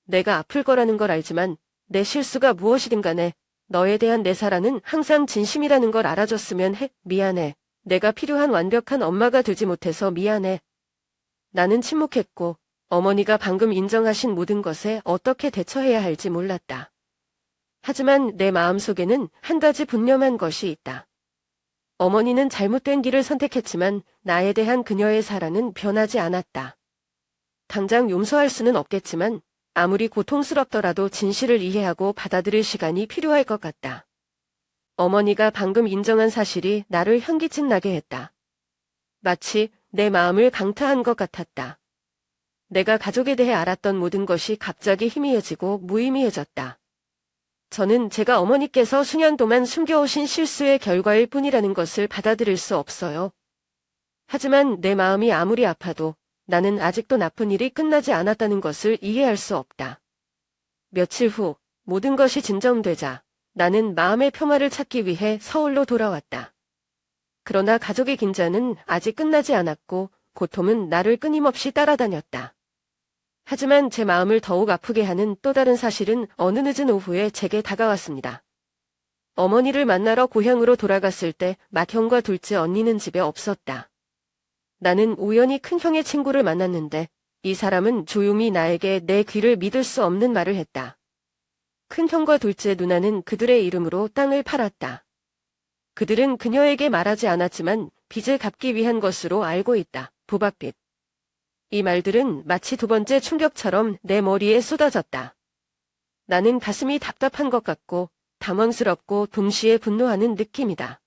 내가 아플 거라는 걸 알지만 내 실수가 무엇이든 간에 너에 대한 내 사랑은 항상 진심이라는 걸 알아줬으면 해. 미안해. 내가 필요한 완벽한 엄마가 되지 못해서 미안해. 나는 침묵했고 어머니가 방금 인정하신 모든 것에 어떻게 대처해야 할지 몰랐다. 하지만 내 마음속에는 한 가지 분명한 것이 있다. 어머니는 잘못된 길을 선택했지만 나에 대한 그녀의 사랑은 변하지 않았다. 당장 용서할 수는 없겠지만 아무리 고통스럽더라도 진실을 이해하고 받아들일 시간이 필요할 것 같다. 어머니가 방금 인정한 사실이 나를 현기증 나게 했다. 마치 내 마음을 강타한 것 같았다. 내가 가족에 대해 알았던 모든 것이 갑자기 희미해지고 무의미해졌다. 저는 제가 어머니께서 수년 동안 숨겨오신 실수의 결과일 뿐이라는 것을 받아들일 수 없어요. 하지만 내 마음이 아무리 아파도 나는 아직도 나쁜 일이 끝나지 않았다는 것을 이해할 수 없다. 며칠 후 모든 것이 진정되자 나는 마음의 평화를 찾기 위해 서울로 돌아왔다. 그러나 가족의 긴장은 아직 끝나지 않았고 고통은 나를 끊임없이 따라다녔다. 하지만 제 마음을 더욱 아프게 하는 또 다른 사실은 어느 늦은 오후에 제게 다가왔습니다. 어머니를 만나러 고향으로 돌아갔을 때 맏형과 둘째 언니는 집에 없었다. 나는 우연히 큰형의 친구를 만났는데 이 사람은 조용히 나에게 내 귀를 믿을 수 없는 말을 했다. 큰형과 둘째 누나는 그들의 이름으로 땅을 팔았다. 그들은 그녀에게 말하지 않았지만 빚을 갚기 위한 것으로 알고 있다. 도박빚. 이 말들은 마치 두 번째 충격처럼 내 머리에 쏟아졌다. 나는 가슴이 답답한 것 같고 당황스럽고 동시에 분노하는 느낌이다.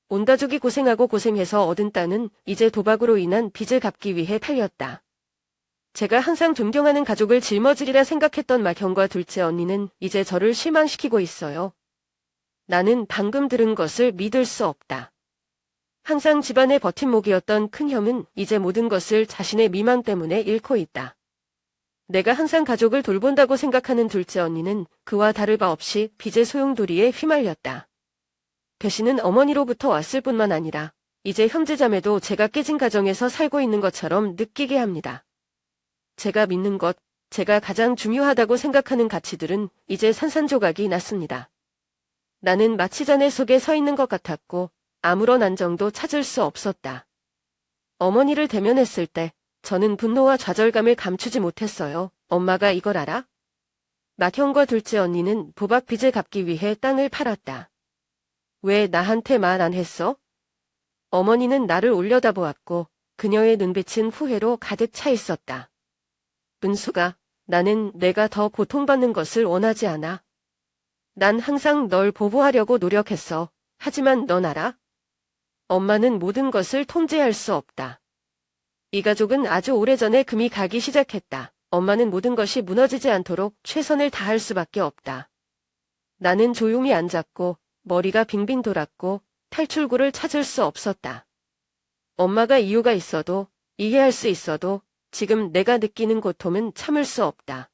온 가족이 고생하고 고생해서 얻은 땅은 이제 도박으로 인한 빚을 갚기 위해 팔렸다. 제가 항상 존경하는 가족을 짊어지리라 생각했던 맏형과 둘째 언니는 이제 저를 실망시키고 있어요. 나는 방금 들은 것을 믿을 수 없다. 항상 집안의 버팀목이었던 큰형은 이제 모든 것을 자신의 미망 때문에 잃고 있다. 내가 항상 가족을 돌본다고 생각하는 둘째 언니는 그와 다를 바 없이 빚의 소용돌이에 휘말렸다. 배신은 어머니로부터 왔을 뿐만 아니라 이제 형제자매도 제가 깨진 가정에서 살고 있는 것처럼 느끼게 합니다. 제가 믿는 것, 제가 가장 중요하다고 생각하는 가치들은 이제 산산조각이 났습니다. 나는 마치 잔해 속에 서 있는 것 같았고 아무런 안정도 찾을 수 없었다. 어머니를 대면했을 때 저는 분노와 좌절감을 감추지 못했어요. 엄마가 이걸 알아? 맏형과 둘째 언니는 도박 빚을 갚기 위해 땅을 팔았다. 왜 나한테 말 안 했어? 어머니는 나를 올려다보았고 그녀의 눈빛은 후회로 가득 차 있었다. 은수가, 나는 내가 더 고통받는 것을 원하지 않아. 난 항상 널 보호하려고 노력했어. 하지만 넌 알아? 엄마는 모든 것을 통제할 수 없다. 이 가족은 아주 오래전에 금이 가기 시작했다. 엄마는 모든 것이 무너지지 않도록 최선을 다할 수밖에 없다. 나는 조용히 앉았고 머리가 빙빙 돌았고 탈출구를 찾을 수 없었다. 엄마가 이유가 있어도 이해할 수 있어도 지금 내가 느끼는 고통은 참을 수 없다.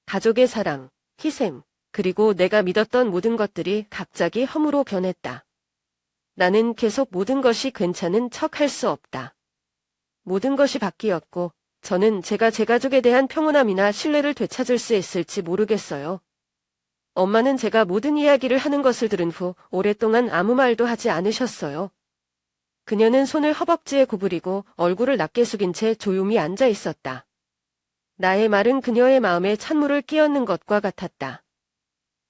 가족의 사랑, 희생, 그리고 내가 믿었던 모든 것들이 갑자기 허무로 변했다. 나는 계속 모든 것이 괜찮은 척 할 수 없다. 모든 것이 바뀌었고 저는 제가 제 가족에 대한 평온함이나 신뢰를 되찾을 수 있을지 모르겠어요. 엄마는 제가 모든 이야기를 하는 것을 들은 후 오랫동안 아무 말도 하지 않으셨어요. 그녀는 손을 허벅지에 구부리고 얼굴을 낮게 숙인 채 조용히 앉아 있었다. 나의 말은 그녀의 마음에 찬물을 끼얹는 것과 같았다.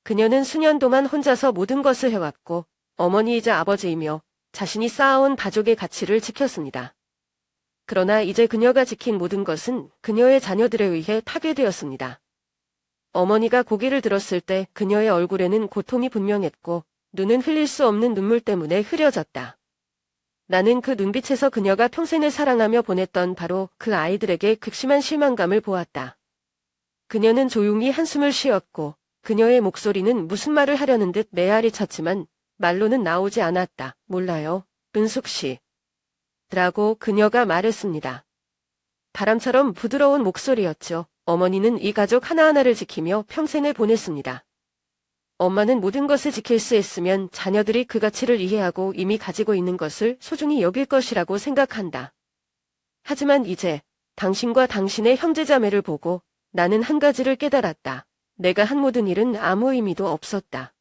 그녀는 수년 동안 혼자서 모든 것을 해왔고 어머니이자 아버지이며 자신이 쌓아온 가족의 가치를 지켰습니다. 그러나 이제 그녀가 지킨 모든 것은 그녀의 자녀들에 의해 파괴되었습니다. 어머니가 고개를 들었을 때 그녀의 얼굴에는 고통이 분명했고 눈은 흘릴 수 없는 눈물 때문에 흐려졌다. 나는 그 눈빛에서 그녀가 평생을 사랑하며 보냈던 바로 그 아이들에게 극심한 실망감을 보았다. 그녀는 조용히 한숨을 쉬었고 그녀의 목소리는 무슨 말을 하려는 듯 메아리 쳤지만 말로는 나오지 않았다. 몰라요, 은숙 씨. 라고 그녀가 말했습니다. 바람처럼 부드러운 목소리였죠. 어머니는 이 가족 하나하나를 지키며 평생을 보냈습니다. 엄마는 모든 것을 지킬 수 있으면 자녀들이 그 가치를 이해하고 이미 가지고 있는 것을 소중히 여길 것이라고 생각한다. 하지만 이제 당신과 당신의 형제자매를 보고 나는 한 가지를 깨달았다. 내가 한 모든 일은 아무 의미도 없었다.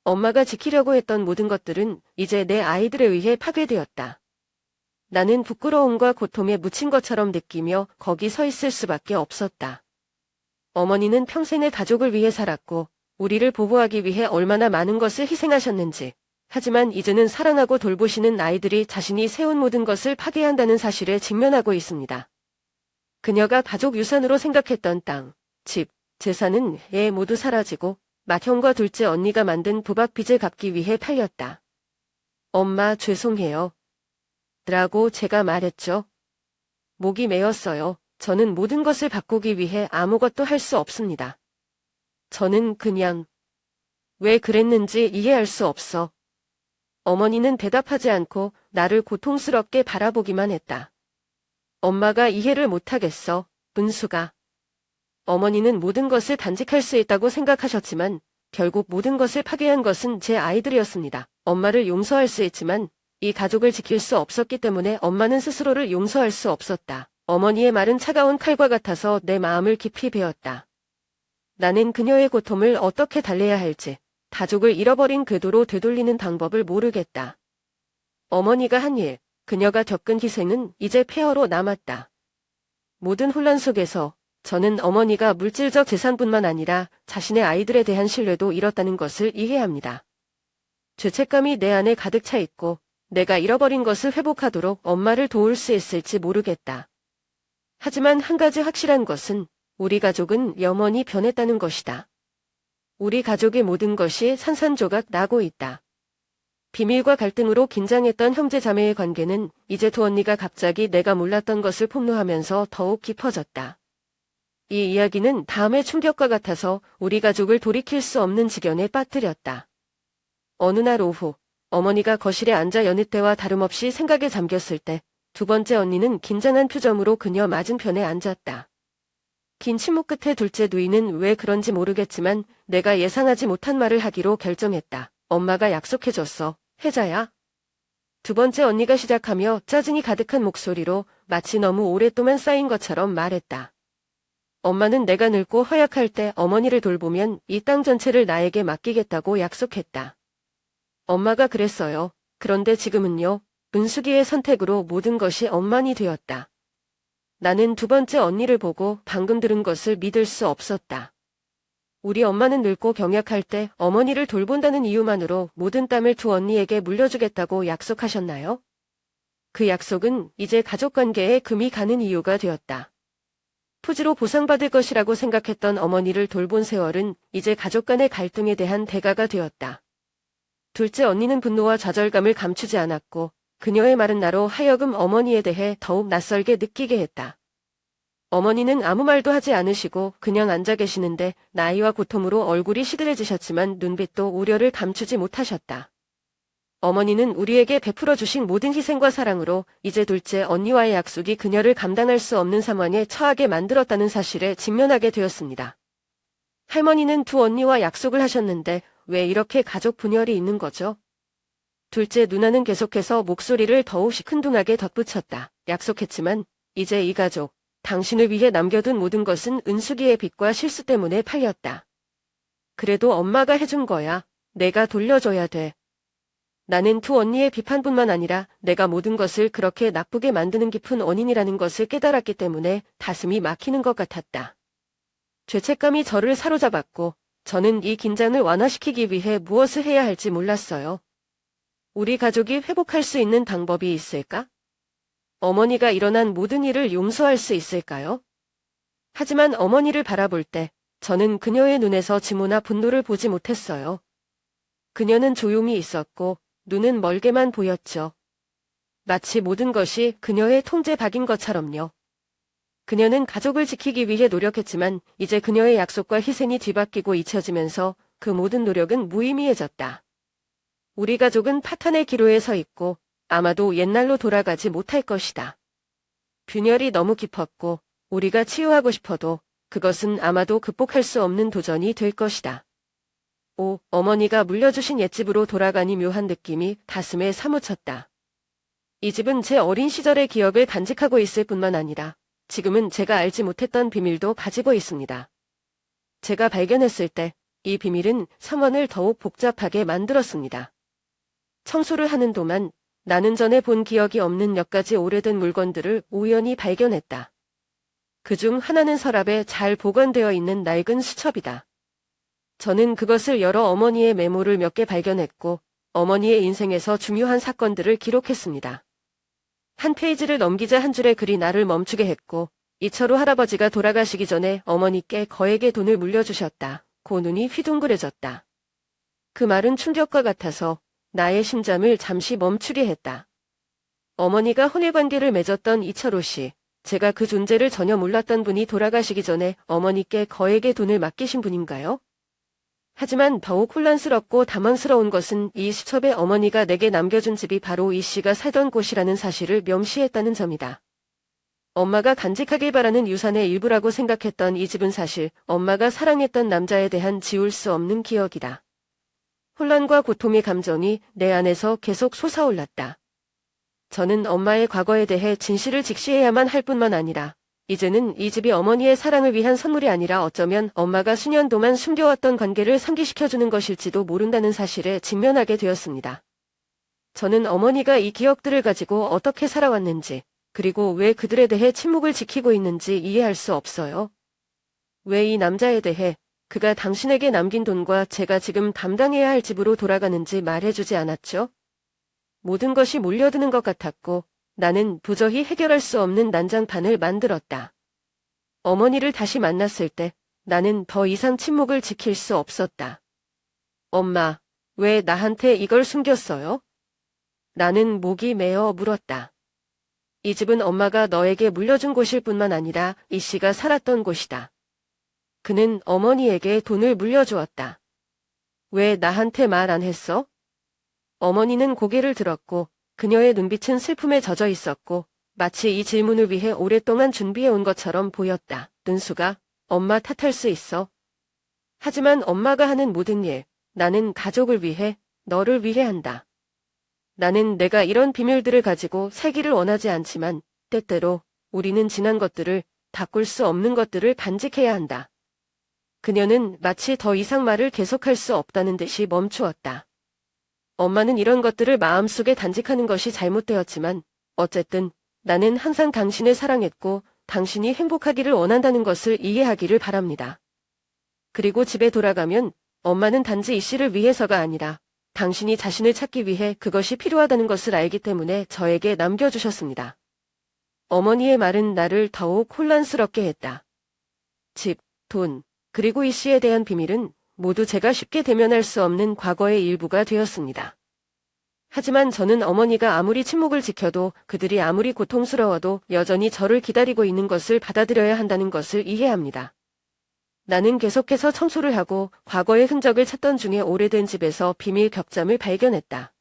엄마가 지키려고 했던 모든 것들은 이제 내 아이들에 의해 파괴되었다. 나는 부끄러움과 고통에 묻힌 것처럼 느끼며 거기 서 있을 수밖에 없었다. 어머니는 평생을 가족을 위해 살았고 우리를 보호하기 위해 얼마나 많은 것을 희생하셨는지. 하지만 이제는 사랑하고 돌보시는 아이들이 자신이 세운 모든 것을 파괴한다는 사실에 직면하고 있습니다. 그녀가 가족 유산으로 생각했던 땅, 집, 재산은 모두 사라지고 맏형과 둘째 언니가 만든 도박 빚을 갚기 위해 팔렸다. 엄마 죄송해요. 라고 제가 말했죠. 목이 메었어요. 저는 모든 것을 바꾸기 위해 아무것도 할 수 없습니다. 저는 그냥 왜 그랬는지 이해할 수 없어. 어머니는 대답하지 않고 나를 고통스럽게 바라보기만 했다. 엄마가 이해를 못하겠어, 은수가. 어머니는 모든 것을 단직할 수 있다고 생각하셨지만 결국 모든 것을 파괴한 것은 제 아이들이었습니다. 엄마를 용서할 수 있지만 이 가족을 지킬 수 없었기 때문에 엄마는 스스로를 용서할 수 없었다. 어머니의 말은 차가운 칼과 같아서 내 마음을 깊이 베었다. 나는 그녀의 고통을 어떻게 달래야 할지, 가족을 잃어버린 궤도로 되돌리는 방법을 모르겠다. 어머니가 한 일, 그녀가 겪은 희생은 이제 폐허로 남았다. 모든 혼란 속에서 저는 어머니가 물질적 재산뿐만 아니라 자신의 아이들에 대한 신뢰도 잃었다는 것을 이해합니다. 죄책감이 내 안에 가득 차 있고 내가 잃어버린 것을 회복하도록 엄마를 도울 수 있을지 모르겠다. 하지만 한 가지 확실한 것은 우리 가족은 영원히 변했다는 것이다. 우리 가족의 모든 것이 산산조각 나고 있다. 비밀과 갈등으로 긴장했던 형제자매의 관계는 이제 두 언니가 갑자기 내가 몰랐던 것을 폭로하면서 더욱 깊어졌다. 이 이야기는 다음의 충격과 같아서 우리 가족을 돌이킬 수 없는 지경에 빠뜨렸다. 어느 날 오후, 어머니가 거실에 앉아 여느 때와 다름없이 생각에 잠겼을 때 두 번째 언니는 긴장한 표정으로 그녀 맞은편에 앉았다. 긴 침묵 끝에 둘째 누이는 왜 그런지 모르겠지만 내가 예상하지 못한 말을 하기로 결정했다. 엄마가 약속해줬어, 혜자야. 두 번째 언니가 시작하며 짜증이 가득한 목소리로 마치 너무 오랫동안 쌓인 것처럼 말했다. 엄마는 내가 늙고 허약할 때 어머니를 돌보면 이 땅 전체를 나에게 맡기겠다고 약속했다. 엄마가 그랬어요. 그런데 지금은요. 은숙이의 선택으로 모든 것이 엉망이 되었다. 나는 두 번째 언니를 보고 방금 들은 것을 믿을 수 없었다. 우리 엄마는 늙고 병약할 때 어머니를 돌본다는 이유만으로 모든 땀을 두 언니에게 물려주겠다고 약속하셨나요? 그 약속은 이제 가족관계에 금이 가는 이유가 되었다. 토지로 보상받을 것이라고 생각했던 어머니를 돌본 세월은 이제 가족 간의 갈등에 대한 대가가 되었다. 둘째 언니는 분노와 좌절감을 감추지 않았고 그녀의 말은 나로 하여금 어머니에 대해 더욱 낯설게 느끼게 했다. 어머니는 아무 말도 하지 않으시고 그냥 앉아 계시는데 나이와 고통으로 얼굴이 시들해지셨지만 눈빛도 우려를 감추지 못하셨다. 어머니는 우리에게 베풀어 주신 모든 희생과 사랑으로 이제 둘째 언니와의 약속이 그녀를 감당할 수 없는 상황에 처하게 만들었다는 사실에 직면하게 되었습니다. 할머니는 두 언니와 약속을 하셨는데 왜 이렇게 가족 분열이 있는 거죠? 둘째 누나는 계속해서 목소리를 더욱 시큰둥하게 덧붙였다. 약속했지만 이제 이 가족, 당신을 위해 남겨둔 모든 것은 은숙이의 빚과 실수 때문에 팔렸다. 그래도 엄마가 해준 거야. 내가 돌려줘야 돼. 나는 두 언니의 비판뿐만 아니라 내가 모든 것을 그렇게 나쁘게 만드는 깊은 원인이라는 것을 깨달았기 때문에 가슴이 막히는 것 같았다. 죄책감이 저를 사로잡았고 저는 이 긴장을 완화시키기 위해 무엇을 해야 할지 몰랐어요. 우리 가족이 회복할 수 있는 방법이 있을까? 어머니가 일어난 모든 일을 용서할 수 있을까요? 하지만 어머니를 바라볼 때 저는 그녀의 눈에서 증오나 분노를 보지 못했어요. 그녀는 조용히 있었고 눈은 멀게만 보였죠. 마치 모든 것이 그녀의 통제 밖인 것처럼요. 그녀는 가족을 지키기 위해 노력했지만 이제 그녀의 약속과 희생이 뒤바뀌고 잊혀지면서 그 모든 노력은 무의미해졌다. 우리 가족은 파탄의 기로에 서 있고 아마도 옛날로 돌아가지 못할 것이다. 균열이 너무 깊었고 우리가 치유하고 싶어도 그것은 아마도 극복할 수 없는 도전이 될 것이다. 어머니가 물려주신 옛집으로 돌아가니 묘한 느낌이 가슴에 사무쳤다. 이 집은 제 어린 시절의 기억을 간직하고 있을 뿐만 아니라 지금은 제가 알지 못했던 비밀도 가지고 있습니다. 제가 발견했을 때 이 비밀은 상황을 더욱 복잡하게 만들었습니다. 청소를 하는 동안 나는 전에 본 기억이 없는 몇 가지 오래된 물건들을 우연히 발견했다. 그중 하나는 서랍에 잘 보관되어 있는 낡은 수첩이다. 저는 그것을 열어 어머니의 메모를 몇 개 발견했고 어머니의 인생에서 중요한 사건들을 기록했습니다. 한 페이지를 넘기자 한 줄의 글이 나를 멈추게 했고 이철우 할아버지가 돌아가시기 전에 어머니께 거액의 돈을 물려주셨다. 고 눈이 휘둥그레졌다. 그 말은 충격과 같아서 나의 심장을 잠시 멈추게 했다. 어머니가 혼혈관계를 맺었던 이철우 씨, 제가 그 존재를 전혀 몰랐던 분이 돌아가시기 전에 어머니께 거액의 돈을 맡기신 분인가요? 하지만 더욱 혼란스럽고 당황스러운 것은 이 수첩에 어머니가 내게 남겨준 집이 바로 이 씨가 살던 곳이라는 사실을 명시했다는 점이다. 엄마가 간직하길 바라는 유산의 일부라고 생각했던 이 집은 사실 엄마가 사랑했던 남자에 대한 지울 수 없는 기억이다. 혼란과 고통의 감정이 내 안에서 계속 솟아올랐다. 저는 엄마의 과거에 대해 진실을 직시해야만 할 뿐만 아니라 이제는 이 집이 어머니의 사랑을 위한 선물이 아니라 어쩌면 엄마가 수년 동안 숨겨왔던 관계를 상기시켜주는 것일지도 모른다는 사실에 직면하게 되었습니다. 저는 어머니가 이 기억들을 가지고 어떻게 살아왔는지, 그리고 왜 그들에 대해 침묵을 지키고 있는지 이해할 수 없어요. 왜 이 남자에 대해 그가 당신에게 남긴 돈과 제가 지금 담당해야 할 집으로 돌아가는지 말해주지 않았죠? 모든 것이 몰려드는 것 같았고 나는 도저히 해결할 수 없는 난장판을 만들었다. 어머니를 다시 만났을 때 나는 더 이상 침묵을 지킬 수 없었다. 엄마, 왜 나한테 이걸 숨겼어요? 나는 목이 메어 물었다. 이 집은 엄마가 너에게 물려준 곳일 뿐만 아니라 이 씨가 살았던 곳이다. 그는 어머니에게 돈을 물려주었다. 왜 나한테 말 안 했어? 어머니는 고개를 들었고 그녀의 눈빛은 슬픔에 젖어 있었고 마치 이 질문을 위해 오랫동안 준비해온 것처럼 보였다. 은수가 엄마 탓할 수 있어. 하지만 엄마가 하는 모든 일, 나는 가족을 위해, 너를 위해 한다. 나는 내가 이런 비밀들을 가지고 살기를 원하지 않지만 때때로 우리는 지난 것들을, 바꿀 수 없는 것들을 간직해야 한다. 그녀는 마치 더 이상 말을 계속할 수 없다는 듯이 멈추었다. 엄마는 이런 것들을 마음속에 단직하는 것이 잘못되었지만 어쨌든 나는 항상 당신을 사랑했고 당신이 행복하기를 원한다는 것을 이해하기를 바랍니다. 그리고 집에 돌아가면 엄마는 단지 이 씨를 위해서가 아니라 당신이 자신을 찾기 위해 그것이 필요하다는 것을 알기 때문에 저에게 남겨주셨습니다. 어머니의 말은 나를 더욱 혼란스럽게 했다. 집, 돈, 그리고 이 씨에 대한 비밀은 모두 제가 쉽게 대면할 수 없는 과거의 일부가 되었습니다. 하지만 저는 어머니가 아무리 침묵을 지켜도 그들이 아무리 고통스러워도 여전히 저를 기다리고 있는 것을 받아들여야 한다는 것을 이해합니다. 나는 계속해서 청소를 하고 과거의 흔적을 찾던 중에 오래된 집에서 비밀 격잠을 발견했다.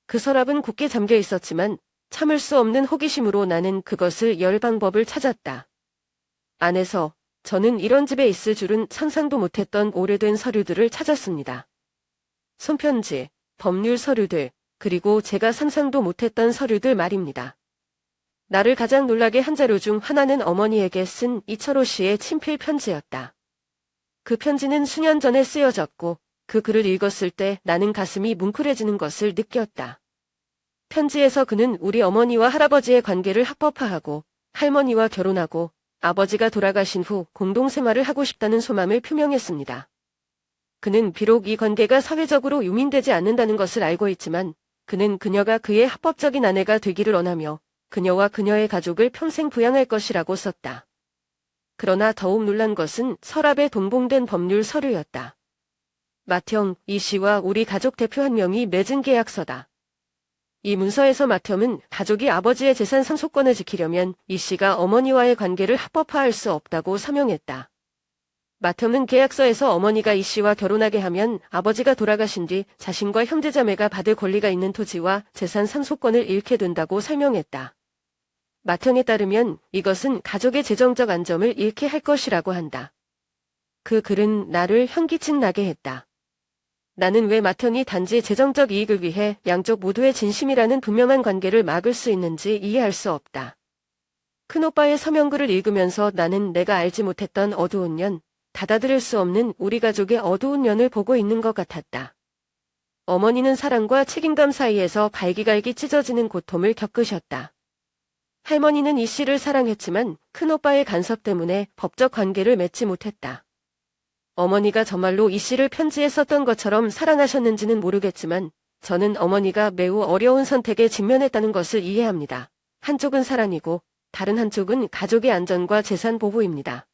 그 서랍은 굳게 잠겨 있었지만 참을 수 없는 호기심으로 나는 그것을 열 방법을 찾았다. 안에서 저는 이런 집에 있을 줄은 상상도 못했던 오래된 서류들을 찾았습니다. 손편지, 법률 서류들, 그리고 제가 상상도 못했던 서류들 말입니다. 나를 가장 놀라게 한 자료 중 하나는 어머니에게 쓴 이철호 씨의 친필 편지였다. 그 편지는 수년 전에 쓰여졌고 그 글을 읽었을 때 나는 가슴이 뭉클해지는 것을 느꼈다. 편지에서 그는 우리 어머니와 할아버지의 관계를 합법화하고 할머니와 결혼하고 아버지가 돌아가신 후 공동생활을 하고 싶다는 소망을 표명했습니다. 그는 비록 이 관계가 사회적으로 용인되지 않는다는 것을 알고 있지만 그는 그녀가 그의 합법적인 아내가 되기를 원하며 그녀와 그녀의 가족을 평생 부양할 것이라고 썼다. 그러나 더욱 놀란 것은 서랍에 동봉된 법률 서류였다. 맏형 이 씨와 우리 가족 대표 한 명이 맺은 계약서다. 이 문서에서 맏형은 가족이 아버지의 재산 상속권을 지키려면 이 씨가 어머니와의 관계를 합법화할 수 없다고 서명했다. 맏형은 계약서에서 어머니가 이 씨와 결혼하게 하면 아버지가 돌아가신 뒤 자신과 형제자매가 받을 권리가 있는 토지와 재산 상속권을 잃게 된다고 설명했다. 맏형에 따르면 이것은 가족의 재정적 안정을 잃게 할 것이라고 한다. 그 글은 나를 현기증 나게 했다. 나는 왜 맏형이 단지 재정적 이익을 위해 양쪽 모두의 진심이라는 분명한 관계를 막을 수 있는지 이해할 수 없다. 큰오빠의 서명글을 읽으면서 나는 내가 알지 못했던 어두운 면, 받아들일 수 없는 우리 가족의 어두운 면을 보고 있는 것 같았다. 어머니는 사랑과 책임감 사이에서 갈기갈기 찢어지는 고통을 겪으셨다. 할머니는 이 씨를 사랑했지만 큰오빠의 간섭 때문에 법적 관계를 맺지 못했다. 어머니가 정말로 이 씨를 편지에 썼던 것처럼 사랑하셨는지는 모르겠지만 저는 어머니가 매우 어려운 선택에 직면했다는 것을 이해합니다. 한쪽은 사랑이고 다른 한쪽은 가족의 안전과 재산 보호입니다.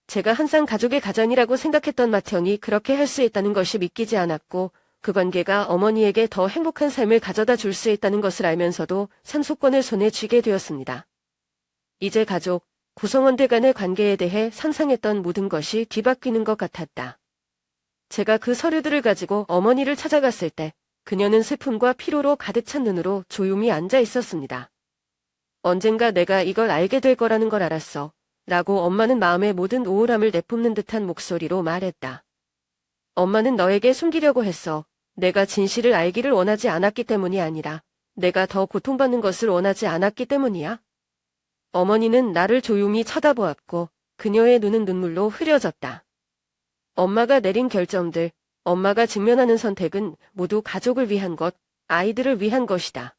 제가 항상 가족의 가장이라고 생각했던 맏형이 그렇게 할 수 있다는 것이 믿기지 않았고 그 관계가 어머니에게 더 행복한 삶을 가져다 줄 수 있다는 것을 알면서도 상속권을 손에 쥐게 되었습니다. 이제 가족, 구성원들 간의 관계에 대해 상상했던 모든 것이 뒤바뀌는 것 같았다. 제가 그 서류들을 가지고 어머니를 찾아갔을 때 그녀는 슬픔과 피로로 가득 찬 눈으로 조용히 앉아 있었습니다. 언젠가 내가 이걸 알게 될 거라는 걸 알았어. 라고 엄마는 마음의 모든 우울함을 내뿜는 듯한 목소리로 말했다. 엄마는 너에게 숨기려고 했어. 내가 진실을 알기를 원하지 않았기 때문이 아니라 내가 더 고통받는 것을 원하지 않았기 때문이야. 어머니는 나를 조용히 쳐다보았고 그녀의 눈은 눈물로 흐려졌다. 엄마가 내린 결정들, 엄마가 직면하는 선택은 모두 가족을 위한 것, 아이들을 위한 것이다.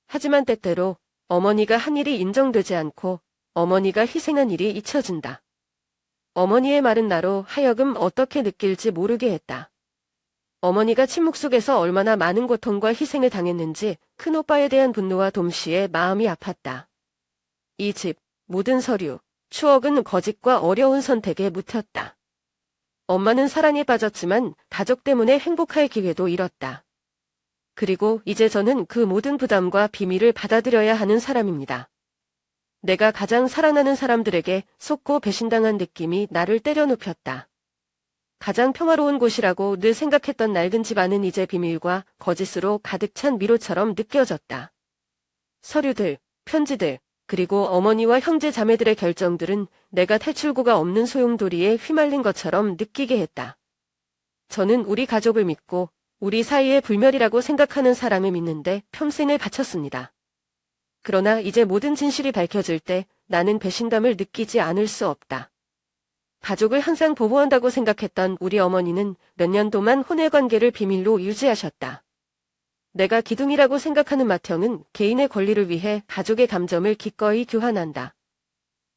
하지만 때때로 어머니가 한 일이 인정되지 않고 어머니가 희생한 일이 잊혀진다. 어머니의 말은 나로 하여금 어떻게 느낄지 모르게 했다. 어머니가 침묵 속에서 얼마나 많은 고통과 희생을 당했는지 큰오빠에 대한 분노와 동시에 마음이 아팠다. 이 집, 모든 서류, 추억은 거짓과 어려운 선택에 묻혔다. 엄마는 사랑에 빠졌지만 가족 때문에 행복할 기회도 잃었다. 그리고 이제 저는 그 모든 부담과 비밀을 받아들여야 하는 사람입니다. 내가 가장 사랑하는 사람들에게 속고 배신당한 느낌이 나를 때려눕혔다. 가장 평화로운 곳이라고 늘 생각했던 낡은 집 안은 이제 비밀과 거짓으로 가득 찬 미로처럼 느껴졌다. 서류들, 편지들, 그리고 어머니와 형제 자매들의 결정들은 내가 탈출구가 없는 소용돌이에 휘말린 것처럼 느끼게 했다. 저는 우리 가족을 믿고 우리 사이의 불멸이라고 생각하는 사람을 믿는데 평생을 바쳤습니다. 그러나 이제 모든 진실이 밝혀질 때 나는 배신감을 느끼지 않을 수 없다. 가족을 항상 보호한다고 생각했던 우리 어머니는 몇 년 동안 혼외 관계를 비밀로 유지하셨다. 내가 기둥이라고 생각하는 맏형은 개인의 권리를 위해 가족의 감정을 기꺼이 교환한다.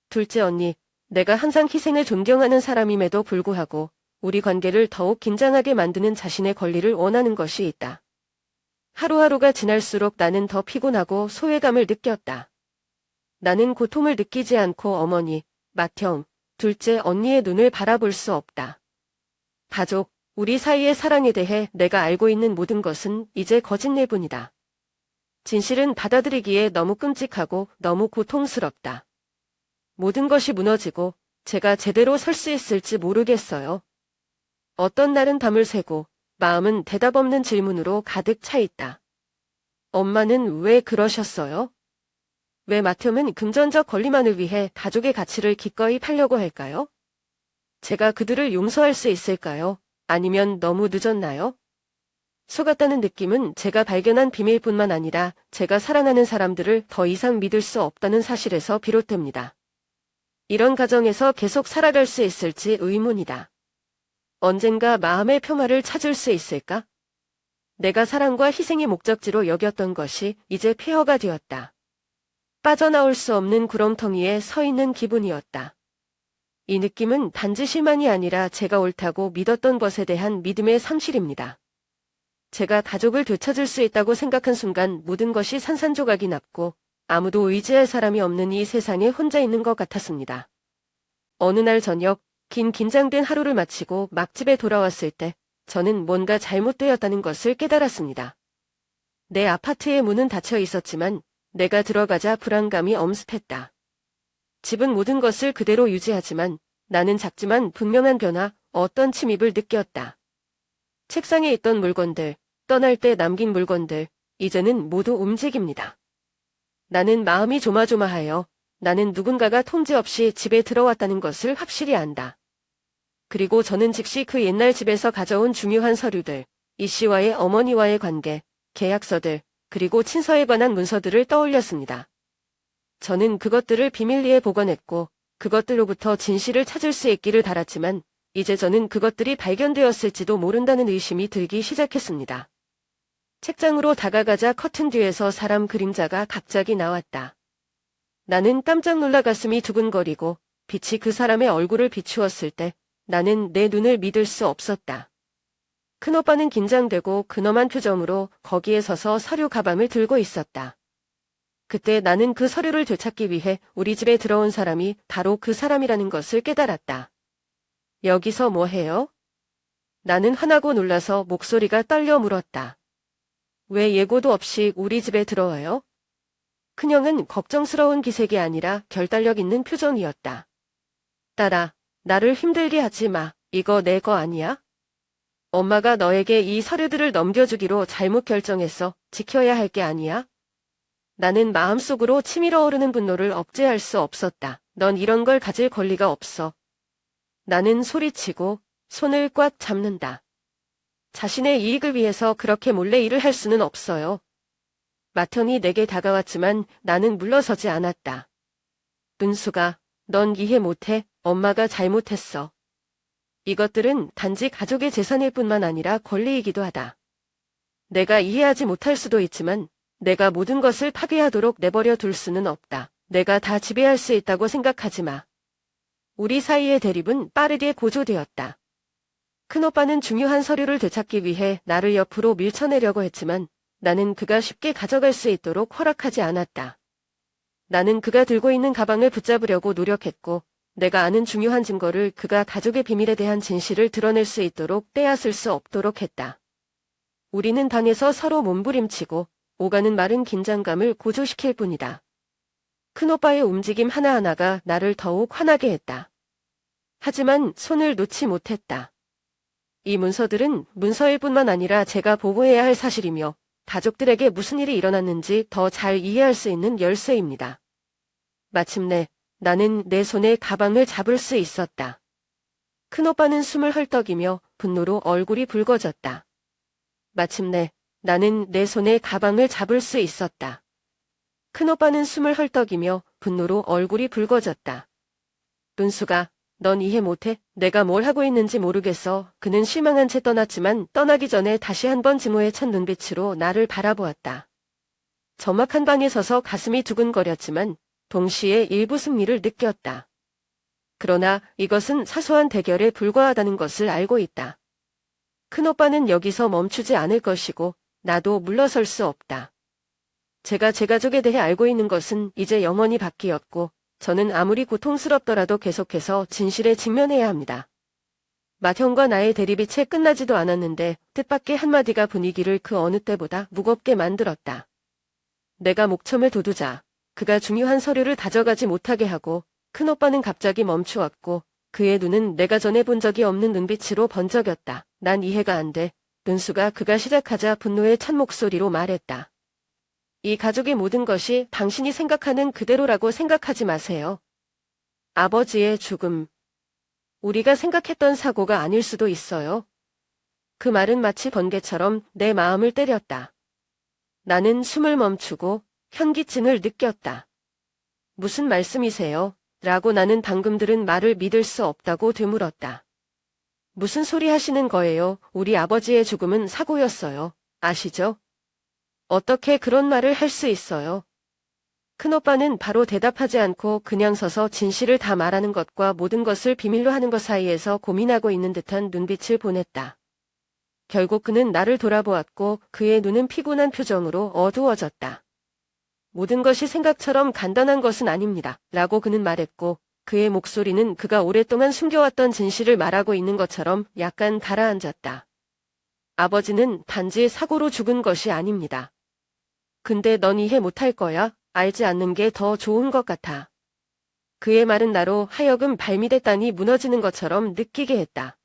둘째 언니, 내가 항상 희생을 존경하는 사람임에도 불구하고 우리 관계를 더욱 긴장하게 만드는 자신의 권리를 원하는 것이 있다. 하루하루가 지날수록 나는 더 피곤하고 소외감을 느꼈다. 나는 고통을 느끼지 않고 어머니, 맏형, 둘째 언니의 눈을 바라볼 수 없다. 가족, 우리 사이의 사랑에 대해 내가 알고 있는 모든 것은 이제 거짓일 뿐이다. 진실은 받아들이기에 너무 끔찍하고 너무 고통스럽다. 모든 것이 무너지고 제가 제대로 설 수 있을지 모르겠어요. 어떤 날은 밤을 새고 마음은 대답 없는 질문으로 가득 차 있다. 엄마는 왜 그러셨어요? 왜 맏형은 금전적 권리만을 위해 가족의 가치를 기꺼이 팔려고 할까요? 제가 그들을 용서할 수 있을까요? 아니면 너무 늦었나요? 속았다는 느낌은 제가 발견한 비밀뿐만 아니라 제가 사랑하는 사람들을 더 이상 믿을 수 없다는 사실에서 비롯됩니다. 이런 가정에서 계속 살아갈 수 있을지 의문이다. 언젠가 마음의 평화를 찾을 수 있을까? 내가 사랑과 희생의 목적지로 여겼던 것이 이제 폐허가 되었다. 빠져나올 수 없는 구렁텅이에 서 있는 기분이었다. 이 느낌은 단지 실망이 아니라 제가 옳다고 믿었던 것에 대한 믿음의 상실입니다. 제가 가족을 되찾을 수 있다고 생각한 순간 모든 것이 산산조각이 났고 아무도 의지할 사람이 없는 이 세상에 혼자 있는 것 같았습니다. 어느 날 저녁, 긴 긴장된 하루를 마치고 막 집에 돌아왔을 때 저는 뭔가 잘못되었다는 것을 깨달았습니다. 내 아파트의 문은 닫혀 있었지만 내가 들어가자 불안감이 엄습했다. 집은 모든 것을 그대로 유지하지만 나는 작지만 분명한 변화, 어떤 침입을 느꼈다. 책상에 있던 물건들, 떠날 때 남긴 물건들, 이제는 모두 움직입니다. 나는 마음이 조마조마하여 나는 누군가가 통제 없이 집에 들어왔다는 것을 확실히 안다. 그리고 저는 즉시 그 옛날 집에서 가져온 중요한 서류들, 이 씨와의 어머니와의 관계, 계약서들, 그리고 친서에 관한 문서들을 떠올렸습니다. 저는 그것들을 비밀리에 보관했고 그것들로부터 진실을 찾을 수 있기를 바랐지만 이제 저는 그것들이 발견되었을지도 모른다는 의심이 들기 시작했습니다. 책장으로 다가가자 커튼 뒤에서 사람 그림자가 갑자기 나왔다. 나는 깜짝 놀라 가슴이 두근거리고 빛이 그 사람의 얼굴을 비추었을 때 나는 내 눈을 믿을 수 없었다. 큰오빠는 긴장되고 근엄한 표정으로 거기에 서서 서류 가방을 들고 있었다. 그때 나는 그 서류를 되찾기 위해 우리 집에 들어온 사람이 바로 그 사람이라는 것을 깨달았다. 여기서 뭐 해요? 나는 화나고 놀라서 목소리가 떨려 물었다. 왜 예고도 없이 우리 집에 들어와요? 큰형은 걱정스러운 기색이 아니라 결단력 있는 표정이었다. 딸아, 나를 힘들게 하지 마. 이거 내 거 아니야? 엄마가 너에게 이 서류들을 넘겨주기로 잘못 결정했어. 지켜야 할 게 아니야? 나는 마음속으로 치밀어 오르는 분노를 억제할 수 없었다. 넌 이런 걸 가질 권리가 없어. 나는 소리치고 손을 꽉 잡는다. 자신의 이익을 위해서 그렇게 몰래 일을 할 수는 없어요. 맏형이 내게 다가왔지만 나는 물러서지 않았다. 은수가, 넌 이해 못해. 엄마가 잘못했어. 이것들은 단지 가족의 재산일 뿐만 아니라 권리이기도 하다. 내가 이해하지 못할 수도 있지만 내가 모든 것을 파괴하도록 내버려 둘 수는 없다. 내가 다 지배할 수 있다고 생각하지 마. 우리 사이의 대립은 빠르게 고조되었다. 큰오빠는 중요한 서류를 되찾기 위해 나를 옆으로 밀쳐내려고 했지만 나는 그가 쉽게 가져갈 수 있도록 허락하지 않았다. 나는 그가 들고 있는 가방을 붙잡으려고 노력했고 내가 아는 중요한 증거를 그가 가족의 비밀에 대한 진실을 드러낼 수 있도록 빼앗을 수 없도록 했다. 우리는 방에서 서로 몸부림치고 오가는 마른 긴장감을 고조시킬 뿐이다. 큰오빠의 움직임 하나하나가 나를 더욱 화나게 했다. 하지만 손을 놓지 못했다. 이 문서들은 문서일 뿐만 아니라 제가 보고해야 할 사실이며 가족들에게 무슨 일이 일어났는지 더 잘 이해할 수 있는 열쇠입니다. 마침내 나는 내 손에 가방을 잡을 수 있었다. 큰오빠는 숨을 헐떡이며 분노로 얼굴이 붉어졌다. 마침내 나는 내 손에 가방을 잡을 수 있었다. 큰오빠는 숨을 헐떡이며 분노로 얼굴이 붉어졌다. 은수가, 넌 이해 못해? 내가 뭘 하고 있는지 모르겠어. 그는 실망한 채 떠났지만 떠나기 전에 다시 한번 증오에 찬 눈빛으로 나를 바라보았다. 적막한 방에 서서 가슴이 두근거렸지만 동시에 일부 승리를 느꼈다. 그러나 이것은 사소한 대결에 불과하다는 것을 알고 있다. 큰오빠는 여기서 멈추지 않을 것이고 나도 물러설 수 없다. 제가 제 가족에 대해 알고 있는 것은 이제 영원히 바뀌었고 저는 아무리 고통스럽더라도 계속해서 진실에 직면해야 합니다. 맏형과 나의 대립이 채 끝나지도 않았는데 뜻밖의 한마디가 분위기를 그 어느 때보다 무겁게 만들었다. 내가 목첨을 돋우자 그가 중요한 서류를 가져가지 못하게 하고 큰오빠는 갑자기 멈추었고 그의 눈은 내가 전에 본 적이 없는 눈빛으로 번쩍였다. 난 이해가 안 돼. 은수가 그가 시작하자 분노에 찬 목소리로 말했다. 이 가족의 모든 것이 당신이 생각하는 그대로라고 생각하지 마세요. 아버지의 죽음. 우리가 생각했던 사고가 아닐 수도 있어요. 그 말은 마치 번개처럼 내 마음을 때렸다. 나는 숨을 멈추고 현기증을 느꼈다. 무슨 말씀이세요? 라고 나는 방금 들은 말을 믿을 수 없다고 되물었다. 무슨 소리 하시는 거예요? 우리 아버지의 죽음은 사고였어요. 아시죠? 어떻게 그런 말을 할 수 있어요? 큰오빠는 바로 대답하지 않고 그냥 서서 진실을 다 말하는 것과 모든 것을 비밀로 하는 것 사이에서 고민하고 있는 듯한 눈빛을 보냈다. 결국 그는 나를 돌아보았고 그의 눈은 피곤한 표정으로 어두워졌다. 모든 것이 생각처럼 간단한 것은 아닙니다. 라고 그는 말했고 그의 목소리는 그가 오랫동안 숨겨왔던 진실을 말하고 있는 것처럼 약간 가라앉았다. 아버지는 단지 사고로 죽은 것이 아닙니다. 근데 넌 이해 못할 거야. 알지 않는 게 더 좋은 것 같아. 그의 말은 나로 하여금 발밑에 땅이 무너지는 것처럼 느끼게 했다.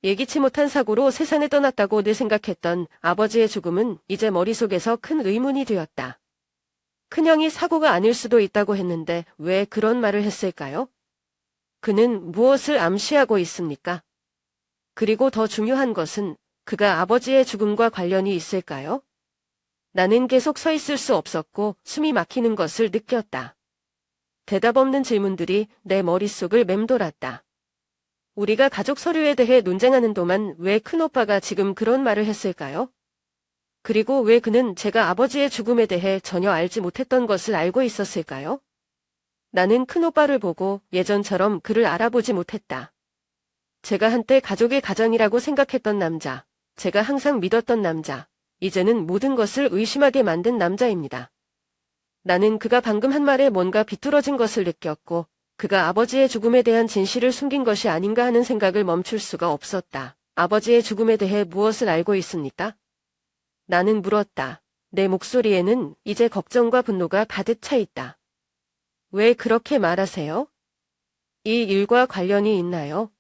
예기치 못한 사고로 세상을 떠났다고 늘 생각했던 아버지의 죽음은 이제 머릿속에서 큰 의문이 되었다. 큰형이 사고가 아닐 수도 있다고 했는데 왜 그런 말을 했을까요? 그는 무엇을 암시하고 있습니까? 그리고 더 중요한 것은 그가 아버지의 죽음과 관련이 있을까요? 나는 계속 서 있을 수 없었고 숨이 막히는 것을 느꼈다. 대답 없는 질문들이 내 머릿속을 맴돌았다. 우리가 가족 서류에 대해 논쟁하는 동안 왜 큰오빠가 지금 그런 말을 했을까요? 그리고 왜 그는 제가 아버지의 죽음에 대해 전혀 알지 못했던 것을 알고 있었을까요? 나는 큰오빠를 보고 예전처럼 그를 알아보지 못했다. 제가 한때 가족의 가장이라고 생각했던 남자, 제가 항상 믿었던 남자, 이제는 모든 것을 의심하게 만든 남자입니다. 나는 그가 방금 한 말에 뭔가 비뚤어진 것을 느꼈고 그가 아버지의 죽음에 대한 진실을 숨긴 것이 아닌가 하는 생각을 멈출 수가 없었다. 아버지의 죽음에 대해 무엇을 알고 있습니까? 나는 물었다. 내 목소리에는 이제 걱정과 분노가 가득 차 있다. 왜 그렇게 말하세요? 이 일과 관련이 있나요?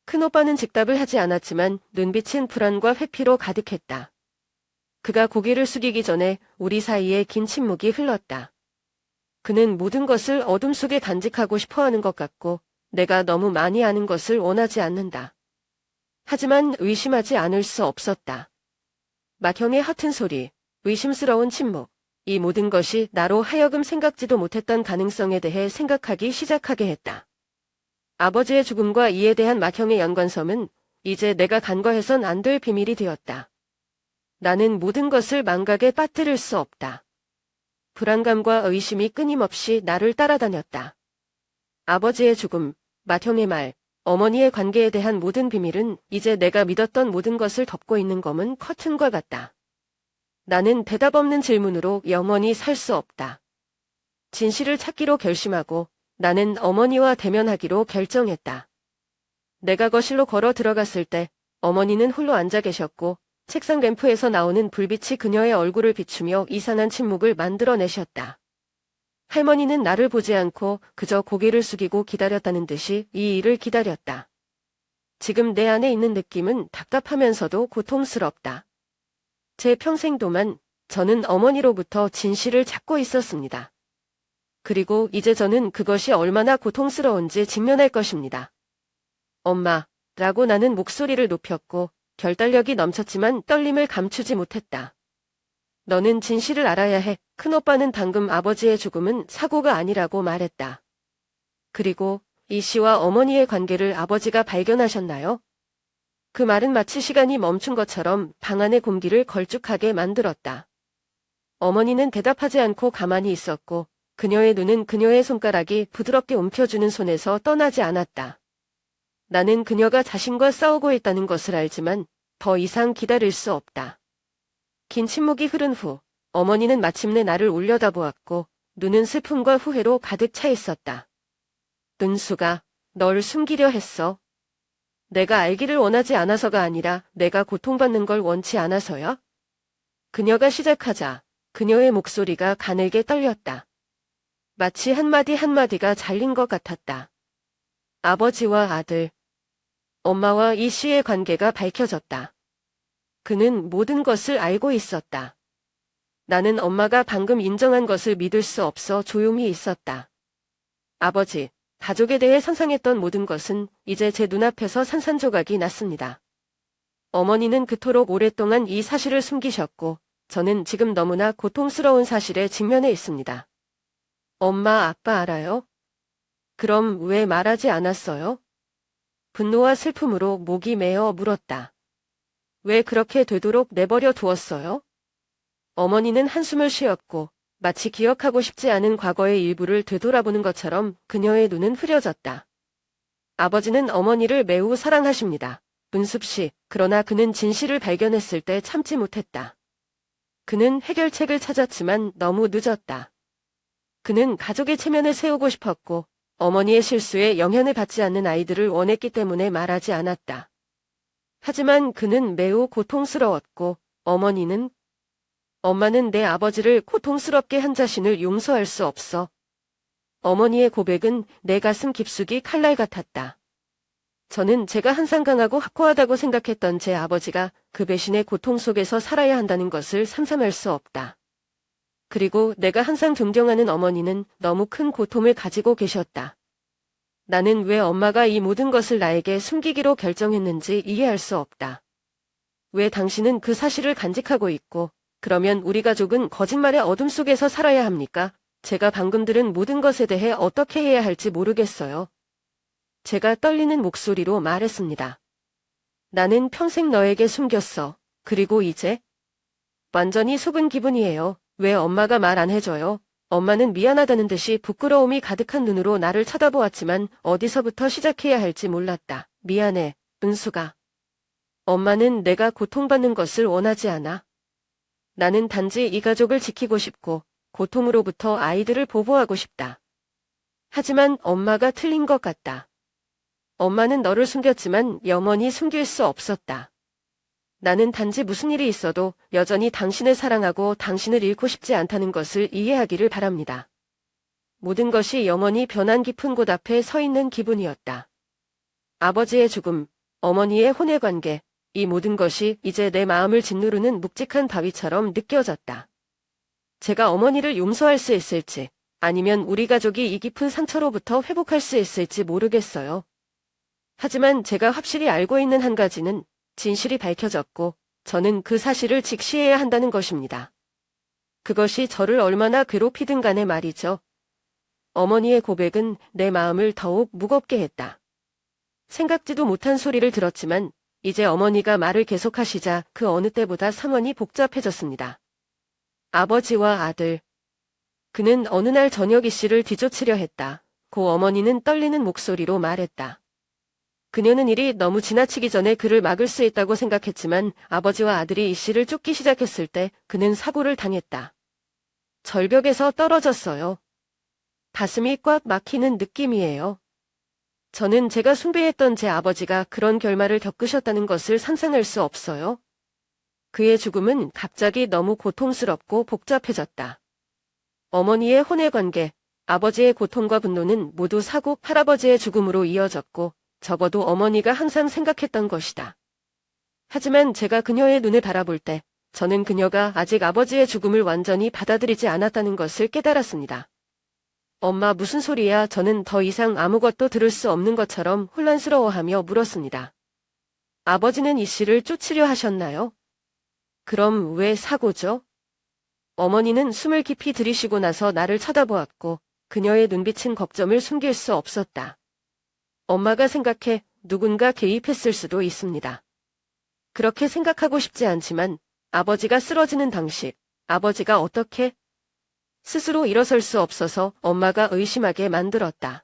큰오빠는 즉답을 하지 않았지만 눈빛은 불안과 회피로 가득했다. 그가 고개를 숙이기 전에 우리 사이에 긴 침묵이 흘렀다. 그는 모든 것을 어둠 속에 간직하고 싶어하는 것 같고 내가 너무 많이 아는 것을 원하지 않는다. 하지만 의심하지 않을 수 없었다. 맏형의 허튼 소리, 의심스러운 침묵, 이 모든 것이 나로 하여금 생각지도 못했던 가능성에 대해 생각하기 시작하게 했다. 아버지의 죽음과 이에 대한 맏형의 연관성은 이제 내가 간과해선 안 될 비밀이 되었다. 나는 모든 것을 망각에 빠뜨릴 수 없다. 불안감과 의심이 끊임없이 나를 따라다녔다. 아버지의 죽음, 맏형의 말, 어머니의 관계에 대한 모든 비밀은 이제 내가 믿었던 모든 것을 덮고 있는 검은 커튼과 같다. 나는 대답 없는 질문으로 영원히 살 수 없다. 진실을 찾기로 결심하고 나는 어머니와 대면하기로 결정했다. 내가 거실로 걸어 들어갔을 때 어머니는 홀로 앉아 계셨고 책상 램프에서 나오는 불빛이 그녀의 얼굴을 비추며 이상한 침묵을 만들어내셨다. 할머니는 나를 보지 않고 그저 고개를 숙이고 기다렸다는 듯이 이 일을 기다렸다. 지금 내 안에 있는 느낌은 답답하면서도 고통스럽다. 제 평생 동안 저는 어머니로부터 진실을 찾고 있었습니다. 그리고 이제 저는 그것이 얼마나 고통스러운지 직면할 것입니다. 엄마, 라고 나는 목소리를 높였고 결단력이 넘쳤지만 떨림을 감추지 못했다. 너는 진실을 알아야 해. 큰오빠는 방금 아버지의 죽음은 사고가 아니라고 말했다. 그리고 이 씨와 어머니의 관계를 아버지가 발견하셨나요? 그 말은 마치 시간이 멈춘 것처럼 방 안의 공기를 걸쭉하게 만들었다. 어머니는 대답하지 않고 가만히 있었고 그녀의 눈은 그녀의 손가락이 부드럽게 움켜주는 손에서 떠나지 않았다. 나는 그녀가 자신과 싸우고 있다는 것을 알지만 더 이상 기다릴 수 없다. 긴 침묵이 흐른 후 어머니는 마침내 나를 올려다보았고 눈은 슬픔과 후회로 가득 차 있었다. 은수가 널 숨기려 했어. 내가 알기를 원하지 않아서가 아니라 내가 고통받는 걸 원치 않아서야? 그녀가 시작하자 그녀의 목소리가 가늘게 떨렸다. 마치 한마디 한마디가 잘린 것 같았다. 아버지와 아들, 엄마와 이 씨의 관계가 밝혀졌다. 그는 모든 것을 알고 있었다. 나는 엄마가 방금 인정한 것을 믿을 수 없어 조용히 있었다. 아버지, 가족에 대해 상상했던 모든 것은 이제 제 눈앞에서 산산조각이 났습니다. 어머니는 그토록 오랫동안 이 사실을 숨기셨고 저는 지금 너무나 고통스러운 사실에 직면해 있습니다. 엄마, 아빠 알아요? 그럼 왜 말하지 않았어요? 분노와 슬픔으로 목이 메어 물었다. 왜 그렇게 되도록 내버려 두었어요? 어머니는 한숨을 쉬었고 마치 기억하고 싶지 않은 과거의 일부를 되돌아보는 것처럼 그녀의 눈은 흐려졌다. 아버지는 어머니를 매우 사랑하십니다. 은숙 씨, 그러나 그는 진실을 발견했을 때 참지 못했다. 그는 해결책을 찾았지만 너무 늦었다. 그는 가족의 체면을 세우고 싶었고 어머니의 실수에 영향을 받지 않는 아이들을 원했기 때문에 말하지 않았다. 하지만 그는 매우 고통스러웠고 엄마는 내 아버지를 고통스럽게 한 자신을 용서할 수 없어. 어머니의 고백은 내 가슴 깊숙이 칼날 같았다. 저는 제가 항상 강하고 확고하다고 생각했던 제 아버지가 그 배신의 고통 속에서 살아야 한다는 것을 상상할 수 없다. 그리고 내가 항상 존경하는 어머니는 너무 큰 고통을 가지고 계셨다. 나는 왜 엄마가 이 모든 것을 나에게 숨기기로 결정했는지 이해할 수 없다. 왜 당신은 그 사실을 간직하고 있고, 그러면 우리 가족은 거짓말의 어둠 속에서 살아야 합니까? 제가 방금 들은 모든 것에 대해 어떻게 해야 할지 모르겠어요. 제가 떨리는 목소리로 말했습니다. 나는 평생 너에게 숨겼어. 그리고 이제? 완전히 속은 기분이에요. 왜 엄마가 말 안 해줘요? 엄마는 미안하다는 듯이 부끄러움이 가득한 눈으로 나를 쳐다보았지만 어디서부터 시작해야 할지 몰랐다. 미안해, 은수가. 엄마는 내가 고통받는 것을 원하지 않아. 나는 단지 이 가족을 지키고 싶고 고통으로부터 아이들을 보호하고 싶다. 하지만 엄마가 틀린 것 같다. 엄마는 너를 숨겼지만 영원히 숨길 수 없었다. 나는 단지 무슨 일이 있어도 여전히 당신을 사랑하고 당신을 잃고 싶지 않다는 것을 이해하기를 바랍니다. 모든 것이 영원히 변한 깊은 곳 앞에 서 있는 기분이었다. 아버지의 죽음, 어머니의 혼의 관계, 이 모든 것이 이제 내 마음을 짓누르는 묵직한 바위처럼 느껴졌다. 제가 어머니를 용서할 수 있을지, 아니면 우리 가족이 이 깊은 상처로부터 회복할 수 있을지 모르겠어요. 하지만 제가 확실히 알고 있는 한 가지는 진실이 밝혀졌고 저는 그 사실을 직시해야 한다는 것입니다. 그것이 저를 얼마나 괴롭히든 간에 말이죠. 어머니의 고백은 내 마음을 더욱 무겁게 했다. 생각지도 못한 소리를 들었지만 이제 어머니가 말을 계속하시자 그 어느 때보다 상황이 복잡해졌습니다. 아버지와 아들. 그는 어느 날 저녁 이 씨를 뒤쫓으려 했다. 고 어머니는 떨리는 목소리로 말했다. 그녀는 일이 너무 지나치기 전에 그를 막을 수 있다고 생각했지만 아버지와 아들이 이 씨를 쫓기 시작했을 때 그는 사고를 당했다. 절벽에서 떨어졌어요. 가슴이 꽉 막히는 느낌이에요. 저는 제가 숭배했던 제 아버지가 그런 결말을 겪으셨다는 것을 상상할 수 없어요. 그의 죽음은 갑자기 너무 고통스럽고 복잡해졌다. 어머니의 혼의 관계, 아버지의 고통과 분노는 모두 사고 할아버지의 죽음으로 이어졌고 적어도 어머니가 항상 생각했던 것이다. 하지만 제가 그녀의 눈을 바라볼 때 저는 그녀가 아직 아버지의 죽음을 완전히 받아들이지 않았다는 것을 깨달았습니다. 엄마 무슨 소리야? 저는 더 이상 아무것도 들을 수 없는 것처럼 혼란스러워하며 물었습니다. 아버지는 이 씨를 쫓으려 하셨나요? 그럼 왜 사고죠? 어머니는 숨을 깊이 들이쉬고 나서 나를 쳐다보았고 그녀의 눈빛은 걱정을 숨길 수 없었다. 엄마가 생각해 누군가 개입했을 수도 있습니다. 그렇게 생각하고 싶지 않지만 아버지가 쓰러지는 당시 아버지가 어떻게 스스로 일어설 수 없어서 엄마가 의심하게 만들었다.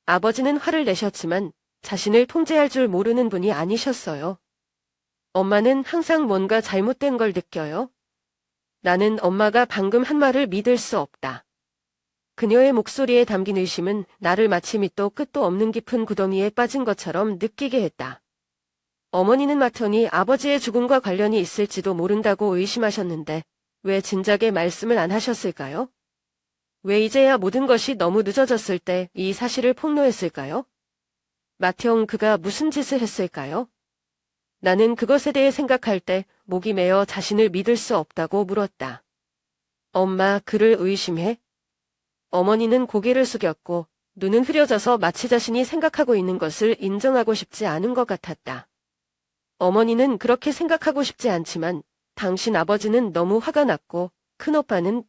아버지는 화를 내셨지만 자신을 통제할 줄 모르는 분이 아니셨어요. 엄마는 항상 뭔가 잘못된 걸 느껴요. 나는 엄마가 방금 한 말을 믿을 수 없다. 그녀의 목소리에 담긴 의심은 나를 마치 밑도 끝도 없는 깊은 구덩이에 빠진 것처럼 느끼게 했다. 어머니는 마터니 아버지의 죽음과 관련이 있을지도 모른다고 의심하셨는데 왜 진작에 말씀을 안 하셨을까요? 왜 이제야 모든 것이 너무 늦어졌을 때 이 사실을 폭로했을까요? 마태형 그가 무슨 짓을 했을까요? 나는 그것에 대해 생각할 때 목이 메어 자신을 믿을 수 없다고 물었다. 엄마, 그를 의심해? 어머니는 고개를 숙였고 눈은 흐려져서 마치 자신이 생각하고 있는 것을 인정하고 싶지 않은 것 같았다. 어머니는 그렇게 생각하고 싶지 않지만 당신 아버지는 너무 화가 났고 큰오빠는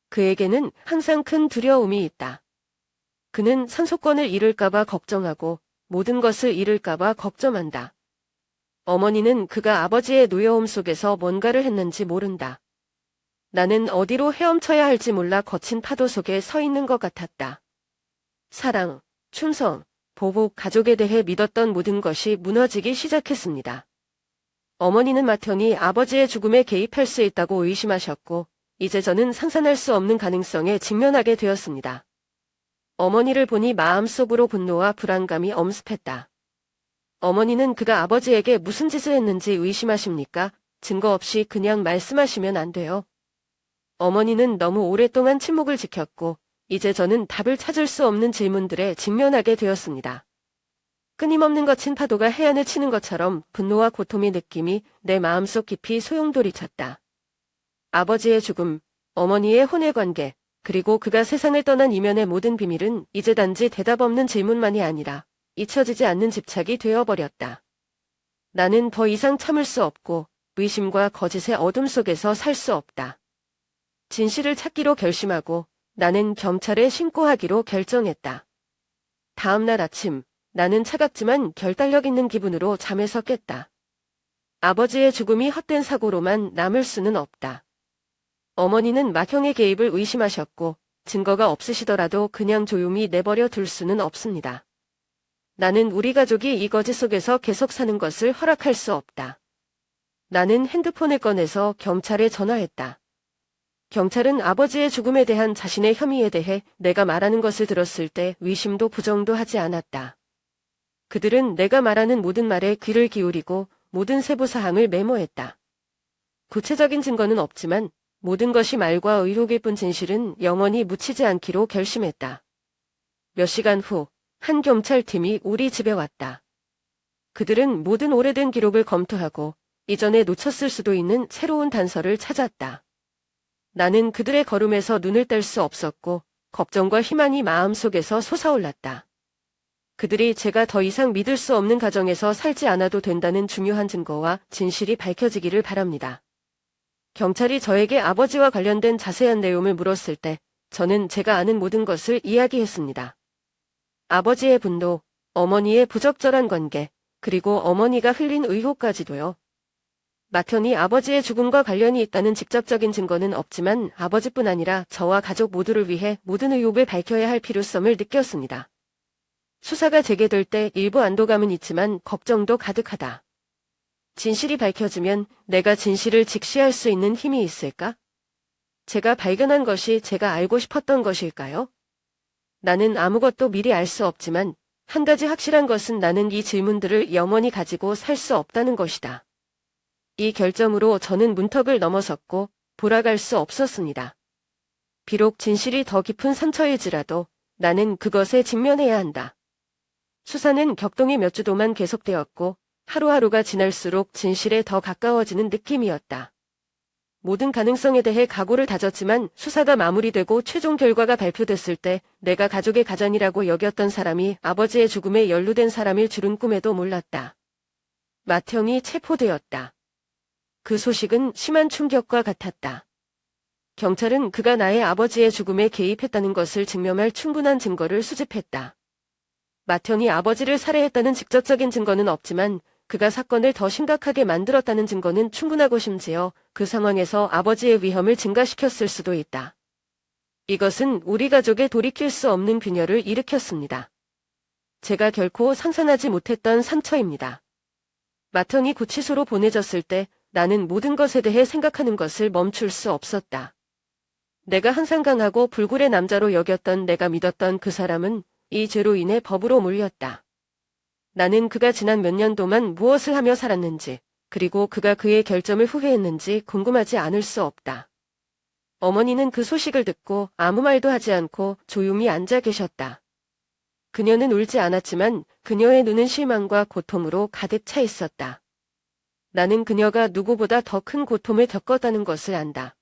그에게는 항상 큰 두려움이 있다. 그는 산소권을 잃을까봐 걱정하고 모든 것을 잃을까봐 걱정한다. 어머니는 그가 아버지의 노여움 속에서 뭔가를 했는지 모른다. 나는 어디로 헤엄쳐야 할지 몰라 거친 파도 속에 서 있는 것 같았다. 사랑, 충성, 보복, 가족에 대해 믿었던 모든 것이 무너지기 시작했습니다. 어머니는 마터니 아버지의 죽음에 개입할 수 있다고 의심하셨고 이제 저는 상상할 수 없는 가능성에 직면하게 되었습니다. 어머니를 보니 마음속으로 분노와 불안감이 엄습했다. 어머니는 그가 아버지에게 무슨 짓을 했는지 의심하십니까? 증거 없이 그냥 말씀하시면 안 돼요. 어머니는 너무 오랫동안 침묵을 지켰고 이제 저는 답을 찾을 수 없는 질문들에 직면하게 되었습니다. 끊임없는 거친 파도가 해안을 치는 것처럼 분노와 고통의 느낌이 내 마음속 깊이 소용돌이쳤다. 아버지의 죽음, 어머니의 혼의 관계, 그리고 그가 세상을 떠난 이면의 모든 비밀은 이제 단지 대답 없는 질문만이 아니라 잊혀지지 않는 집착이 되어버렸다. 나는 더 이상 참을 수 없고 의심과 거짓의 어둠 속에서 살 수 없다. 진실을 찾기로 결심하고 나는 경찰에 신고하기로 결정했다. 다음 날 아침 나는 차갑지만 결단력 있는 기분으로 잠에서 깼다. 아버지의 죽음이 헛된 사고로만 남을 수는 없다. 어머니는 맏형의 개입을 의심하셨고 증거가 없으시더라도 그냥 조용히 내버려 둘 수는 없습니다. 나는 우리 가족이 이 거짓 속에서 계속 사는 것을 허락할 수 없다. 나는 핸드폰을 꺼내서 경찰에 전화했다. 경찰은 아버지의 죽음에 대한 자신의 혐의에 대해 내가 말하는 것을 들었을 때 의심도 부정도 하지 않았다. 그들은 내가 말하는 모든 말에 귀를 기울이고 모든 세부 사항을 메모했다. 구체적인 증거는 없지만 모든 것이 말과 의혹일 뿐 진실은 영원히 묻히지 않기로 결심했다. 몇 시간 후 한 경찰팀이 우리 집에 왔다. 그들은 모든 오래된 기록을 검토하고 이전에 놓쳤을 수도 있는 새로운 단서를 찾았다. 나는 그들의 걸음에서 눈을 뗄 수 없었고 걱정과 희망이 마음속에서 솟아올랐다. 그들이 제가 더 이상 믿을 수 없는 가정에서 살지 않아도 된다는 중요한 증거와 진실이 밝혀지기를 바랍니다. 경찰이 저에게 아버지와 관련된 자세한 내용을 물었을 때 저는 제가 아는 모든 것을 이야기했습니다. 아버지의 분노, 어머니의 부적절한 관계, 그리고 어머니가 흘린 의혹까지도요. 맏형이 아버지의 죽음과 관련이 있다는 직접적인 증거는 없지만 아버지뿐 아니라 저와 가족 모두를 위해 모든 의혹을 밝혀야 할 필요성을 느꼈습니다. 수사가 재개될 때 일부 안도감은 있지만 걱정도 가득하다. 진실이 밝혀지면 내가 진실을 직시할 수 있는 힘이 있을까? 제가 발견한 것이 제가 알고 싶었던 것일까요? 나는 아무것도 미리 알 수 없지만 한 가지 확실한 것은 나는 이 질문들을 영원히 가지고 살 수 없다는 것이다. 이 결정으로 저는 문턱을 넘어섰고 돌아갈 수 없었습니다. 비록 진실이 더 깊은 상처일지라도 나는 그것에 직면해야 한다. 수사는 격동이 몇 주 동안 계속되었고 하루하루가 지날수록 진실에 더 가까워지는 느낌이었다. 모든 가능성에 대해 각오를 다졌지만 수사가 마무리되고 최종 결과가 발표됐을 때 내가 가족의 가장이라고 여겼던 사람이 아버지의 죽음에 연루된 사람일 줄은 꿈에도 몰랐다. 맏형이 체포되었다. 그 소식은 심한 충격과 같았다. 경찰은 그가 나의 아버지의 죽음에 개입했다는 것을 증명할 충분한 증거를 수집했다. 마턴이 아버지를 살해했다는 직접적인 증거는 없지만 그가 사건을 더 심각하게 만들었다는 증거는 충분하고 심지어 그 상황에서 아버지의 위험을 증가시켰을 수도 있다. 이것은 우리 가족의 돌이킬 수 없는 균열을 일으켰습니다. 제가 결코 상상하지 못했던 상처입니다. 마턴이 구치소로 보내졌을 때 나는 모든 것에 대해 생각하는 것을 멈출 수 없었다. 내가 항상 강하고 불굴의 남자로 여겼던 내가 믿었던 그 사람은 이 죄로 인해 법으로 몰렸다. 나는 그가 지난 몇 년 동안 무엇을 하며 살았는지, 그리고 그가 그의 결점을 후회했는지 궁금하지 않을 수 없다. 어머니는 그 소식을 듣고 아무 말도 하지 않고 조용히 앉아 계셨다. 그녀는 울지 않았지만 그녀의 눈은 실망과 고통으로 가득 차 있었다. 나는 그녀가 누구보다 더 큰 고통을 겪었다는 것을 안다.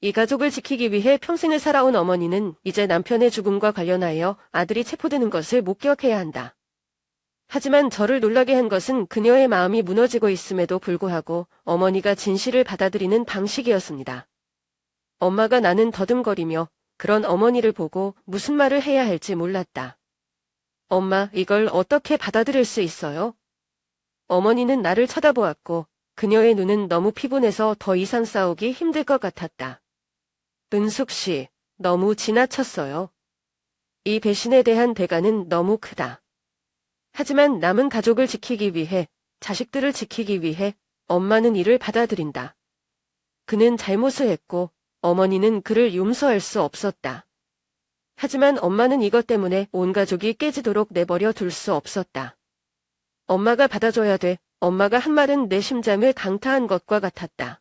이 가족을 지키기 위해 평생을 살아온 어머니는 이제 남편의 죽음과 관련하여 아들이 체포되는 것을 목격해야 한다. 하지만 저를 놀라게 한 것은 그녀의 마음이 무너지고 있음에도 불구하고 어머니가 진실을 받아들이는 방식이었습니다. 엄마가 나는 더듬거리며 그런 어머니를 보고 무슨 말을 해야 할지 몰랐다. 엄마, 이걸 어떻게 받아들일 수 있어요? 어머니는 나를 쳐다보았고 그녀의 눈은 너무 피곤해서 더 이상 싸우기 힘들 것 같았다. 은숙 씨, 너무 지나쳤어요. 이 배신에 대한 대가는 너무 크다. 하지만 남은 가족을 지키기 위해, 자식들을 지키기 위해 엄마는 이를 받아들인다. 그는 잘못을 했고 어머니는 그를 용서할 수 없었다. 하지만 엄마는 이것 때문에 온 가족이 깨지도록 내버려 둘 수 없었다. 엄마가 받아줘야 돼. 엄마가 한 말은 내 심장을 강타한 것과 같았다.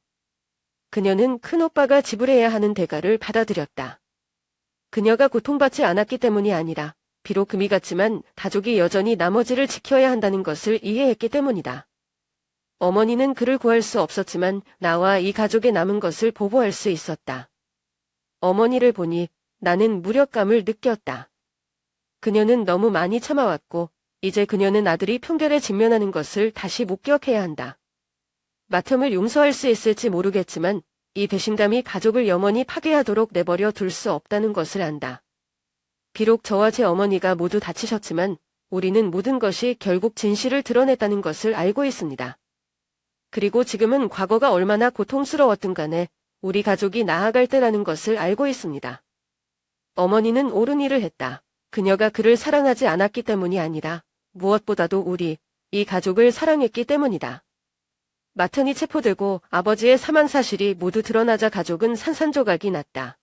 그녀는 큰오빠가 지불해야 하는 대가를 받아들였다. 그녀가 고통받지 않았기 때문이 아니라 비록 금이 갔지만 가족이 여전히 나머지를 지켜야 한다는 것을 이해했기 때문이다. 어머니는 그를 구할 수 없었지만 나와 이 가족의 남은 것을 보호할 수 있었다. 어머니를 보니 나는 무력감을 느꼈다. 그녀는 너무 많이 참아왔고 이제 그녀는 아들이 편견에 직면하는 것을 다시 목격해야 한다. 마텀을 용서할 수 있을지 모르겠지만 이 배신감이 가족을 영원히 파괴하도록 내버려 둘 수 없다는 것을 안다. 비록 저와 제 어머니가 모두 다치셨지만 우리는 모든 것이 결국 진실을 드러냈다는 것을 알고 있습니다. 그리고 지금은 과거가 얼마나 고통스러웠든 간에 우리 가족이 나아갈 때라는 것을 알고 있습니다. 어머니는 옳은 일을 했다. 그녀가 그를 사랑하지 않았기 때문이 아니라 무엇보다도 이 가족을 사랑했기 때문이다. 마턴이 체포되고 아버지의 사망 사실이 모두 드러나자 가족은 산산조각이 났다.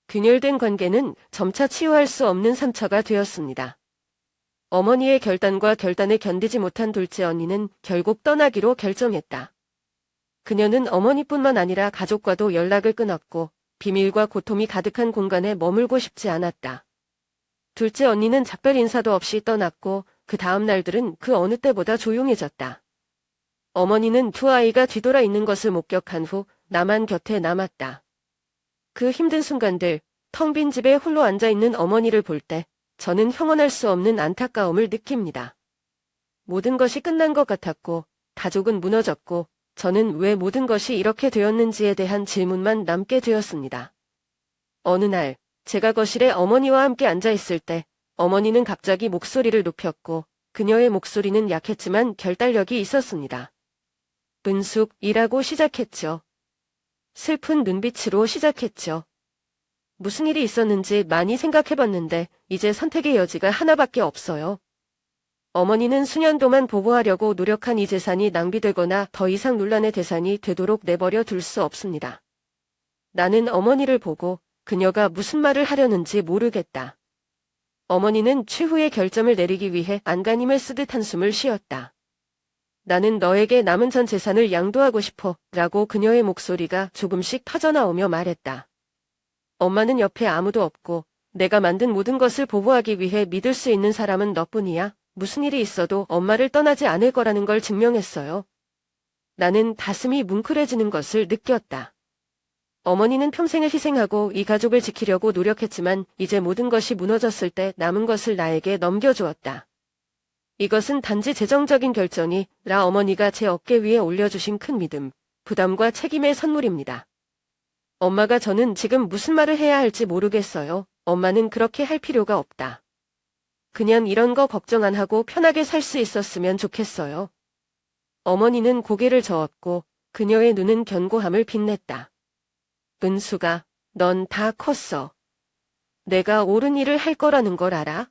균열된 관계는 점차 치유할 수 없는 상처가 되었습니다. 어머니의 결단과 결단을 견디지 못한 둘째 언니는 결국 떠나기로 결정했다. 그녀는 어머니뿐만 아니라 가족과도 연락을 끊었고 비밀과 고통이 가득한 공간에 머물고 싶지 않았다. 둘째 언니는 작별 인사도 없이 떠났고 그 다음 날들은 그 어느 때보다 조용해졌다. 어머니는 두 아이가 뒤돌아 있는 것을 목격한 후 나만 곁에 남았다. 그 힘든 순간들, 텅 빈 집에 홀로 앉아있는 어머니를 볼 때 저는 형언할 수 없는 안타까움을 느낍니다. 모든 것이 끝난 것 같았고 가족은 무너졌고 저는 왜 모든 것이 이렇게 되었는지에 대한 질문만 남게 되었습니다. 어느 날 제가 거실에 어머니와 함께 앉아있을 때 어머니는 갑자기 목소리를 높였고 그녀의 목소리는 약했지만 결단력이 있었습니다. 은숙이라고 시작했죠. 슬픈 눈빛으로 시작했죠. 무슨 일이 있었는지 많이 생각해봤는데 이제 선택의 여지가 하나밖에 없어요. 어머니는 수년 동안 보호하려고 노력한 이 재산이 낭비되거나 더 이상 논란의 대상이 되도록 내버려 둘 수 없습니다. 나는 어머니를 보고 그녀가 무슨 말을 하려는지 모르겠다. 어머니는 최후의 결정을 내리기 위해 안간힘을 쓰듯 한숨을 쉬었다. 나는 너에게 남은 전 재산을 양도하고 싶어 라고 그녀의 목소리가 조금씩 터져나오며 말했다. 엄마는 옆에 아무도 없고 내가 만든 모든 것을 보호하기 위해 믿을 수 있는 사람은 너뿐이야. 무슨 일이 있어도 엄마를 떠나지 않을 거라는 걸 증명했어요. 나는 가슴이 뭉클해지는 것을 느꼈다. 어머니는 평생을 희생하고 이 가족을 지키려고 노력했지만 이제 모든 것이 무너졌을 때 남은 것을 나에게 넘겨주었다. 이것은 단지 재정적인 결정이 라 어머니가 제 어깨 위에 올려주신 큰 믿음, 부담과 책임의 선물입니다. 엄마가 저는 지금 무슨 말을 해야 할지 모르겠어요. 엄마는 그렇게 할 필요가 없다. 그냥 이런 거 걱정 안 하고 편하게 살 수 있었으면 좋겠어요. 어머니는 고개를 저었고 그녀의 눈은 견고함을 빛냈다. 은수가, 넌 다 컸어. 내가 옳은 일을 할 거라는 걸 알아?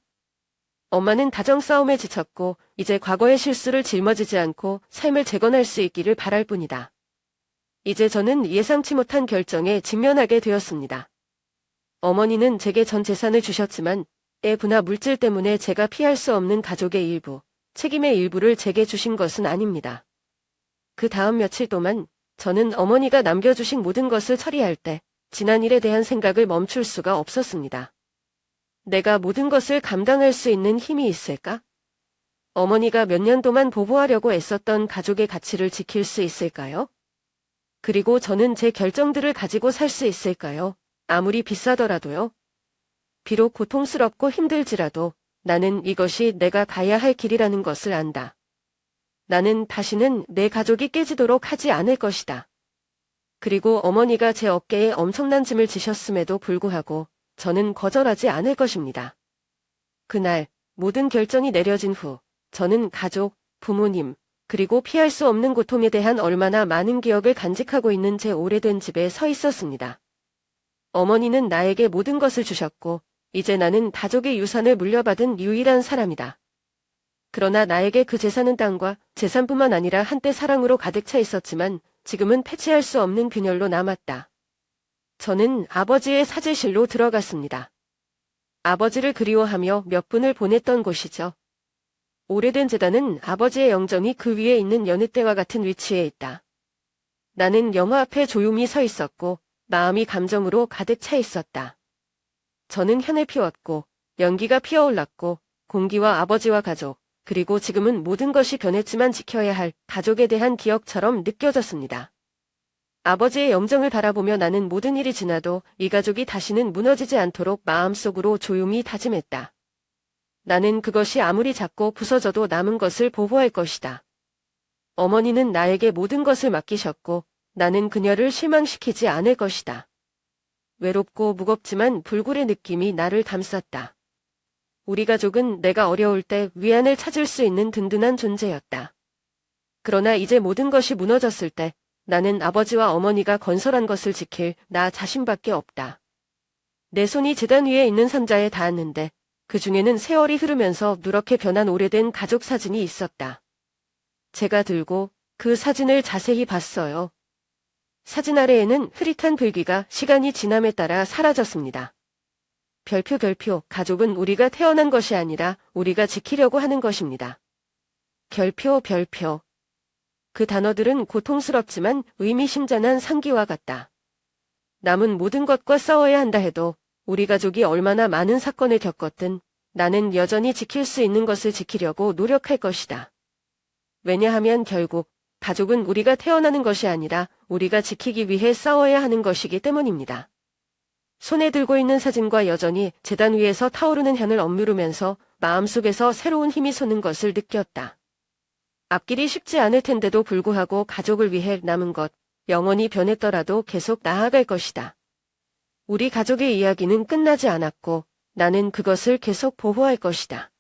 엄마는 다정 싸움에 지쳤고 이제 과거의 실수를 짊어지지 않고 삶을 재건할 수 있기를 바랄 뿐이다. 이제 저는 예상치 못한 결정에 직면하게 되었습니다. 어머니는 제게 전 재산을 주셨지만 부나 물질 때문에 제가 피할 수 없는 가족의 일부, 책임의 일부를 제게 주신 것은 아닙니다. 그 다음 며칠 동안 저는 어머니가 남겨주신 모든 것을 처리할 때 지난 일에 대한 생각을 멈출 수가 없었습니다. 내가 모든 것을 감당할 수 있는 힘이 있을까? 어머니가 몇 년 동안 보호하려고 애썼던 가족의 가치를 지킬 수 있을까요? 그리고 저는 제 결정들을 가지고 살 수 있을까요? 아무리 비싸더라도요. 비록 고통스럽고 힘들지라도 나는 이것이 내가 가야 할 길이라는 것을 안다. 나는 다시는 내 가족이 깨지도록 하지 않을 것이다. 그리고 어머니가 제 어깨에 엄청난 짐을 지셨음에도 불구하고 저는 거절하지 않을 것입니다. 그날 모든 결정이 내려진 후 저는 가족, 부모님, 그리고 피할 수 없는 고통에 대한 얼마나 많은 기억을 간직하고 있는 제 오래된 집에 서 있었습니다. 어머니는 나에게 모든 것을 주셨고 이제 나는 가족의 유산을 물려받은 유일한 사람이다. 그러나 나에게 그 재산은 땅과 재산뿐만 아니라 한때 사랑으로 가득 차 있었지만 지금은 패치할 수 없는 균열로 남았다. 저는 아버지의 사제실로 들어갔습니다. 아버지를 그리워하며 몇 분을 보냈던 곳이죠. 오래된 제단은 아버지의 영정이 그 위에 있는 여느 때와 같은 위치에 있다. 나는 영화 앞에 조용히 서 있었고 마음이 감정으로 가득 차 있었다. 저는 현을 피웠고 연기가 피어올랐고 공기와 아버지와 가족, 그리고 지금은 모든 것이 변했지만 지켜야 할 가족에 대한 기억처럼 느껴졌습니다. 아버지의 영정을 바라보며 나는 모든 일이 지나도 이 가족이 다시는 무너지지 않도록 마음속으로 조용히 다짐했다. 나는 그것이 아무리 작고 부서져도 남은 것을 보호할 것이다. 어머니는 나에게 모든 것을 맡기셨고 나는 그녀를 실망시키지 않을 것이다. 외롭고 무겁지만 불굴의 느낌이 나를 감쌌다. 우리 가족은 내가 어려울 때 위안을 찾을 수 있는 든든한 존재였다. 그러나 이제 모든 것이 무너졌을 때 나는 아버지와 어머니가 건설한 것을 지킬 나 자신밖에 없다. 내 손이 제단 위에 있는 상자에 닿았는데 그 중에는 세월이 흐르면서 누렇게 변한 오래된 가족 사진이 있었다. 제가 들고 그 사진을 자세히 봤어요. 사진 아래에는 흐릿한 불기가 시간이 지남에 따라 사라졌습니다. 별표, 가족은 우리가 태어난 것이 아니라 우리가 지키려고 하는 것입니다. 별표. 그 단어들은 고통스럽지만 의미심장한 상기와 같다. 남은 모든 것과 싸워야 한다 해도 우리 가족이 얼마나 많은 사건을 겪었든 나는 여전히 지킬 수 있는 것을 지키려고 노력할 것이다. 왜냐하면 결국 가족은 우리가 태어나는 것이 아니라 우리가 지키기 위해 싸워야 하는 것이기 때문입니다. 손에 들고 있는 사진과 여전히 제단 위에서 타오르는 현을 억누르면서 마음속에서 새로운 힘이 솟는 것을 느꼈다. 앞길이 쉽지 않을 텐데도 불구하고 가족을 위해 남은 것, 영원히 변했더라도 계속 나아갈 것이다. 우리 가족의 이야기는 끝나지 않았고 나는 그것을 계속 보호할 것이다.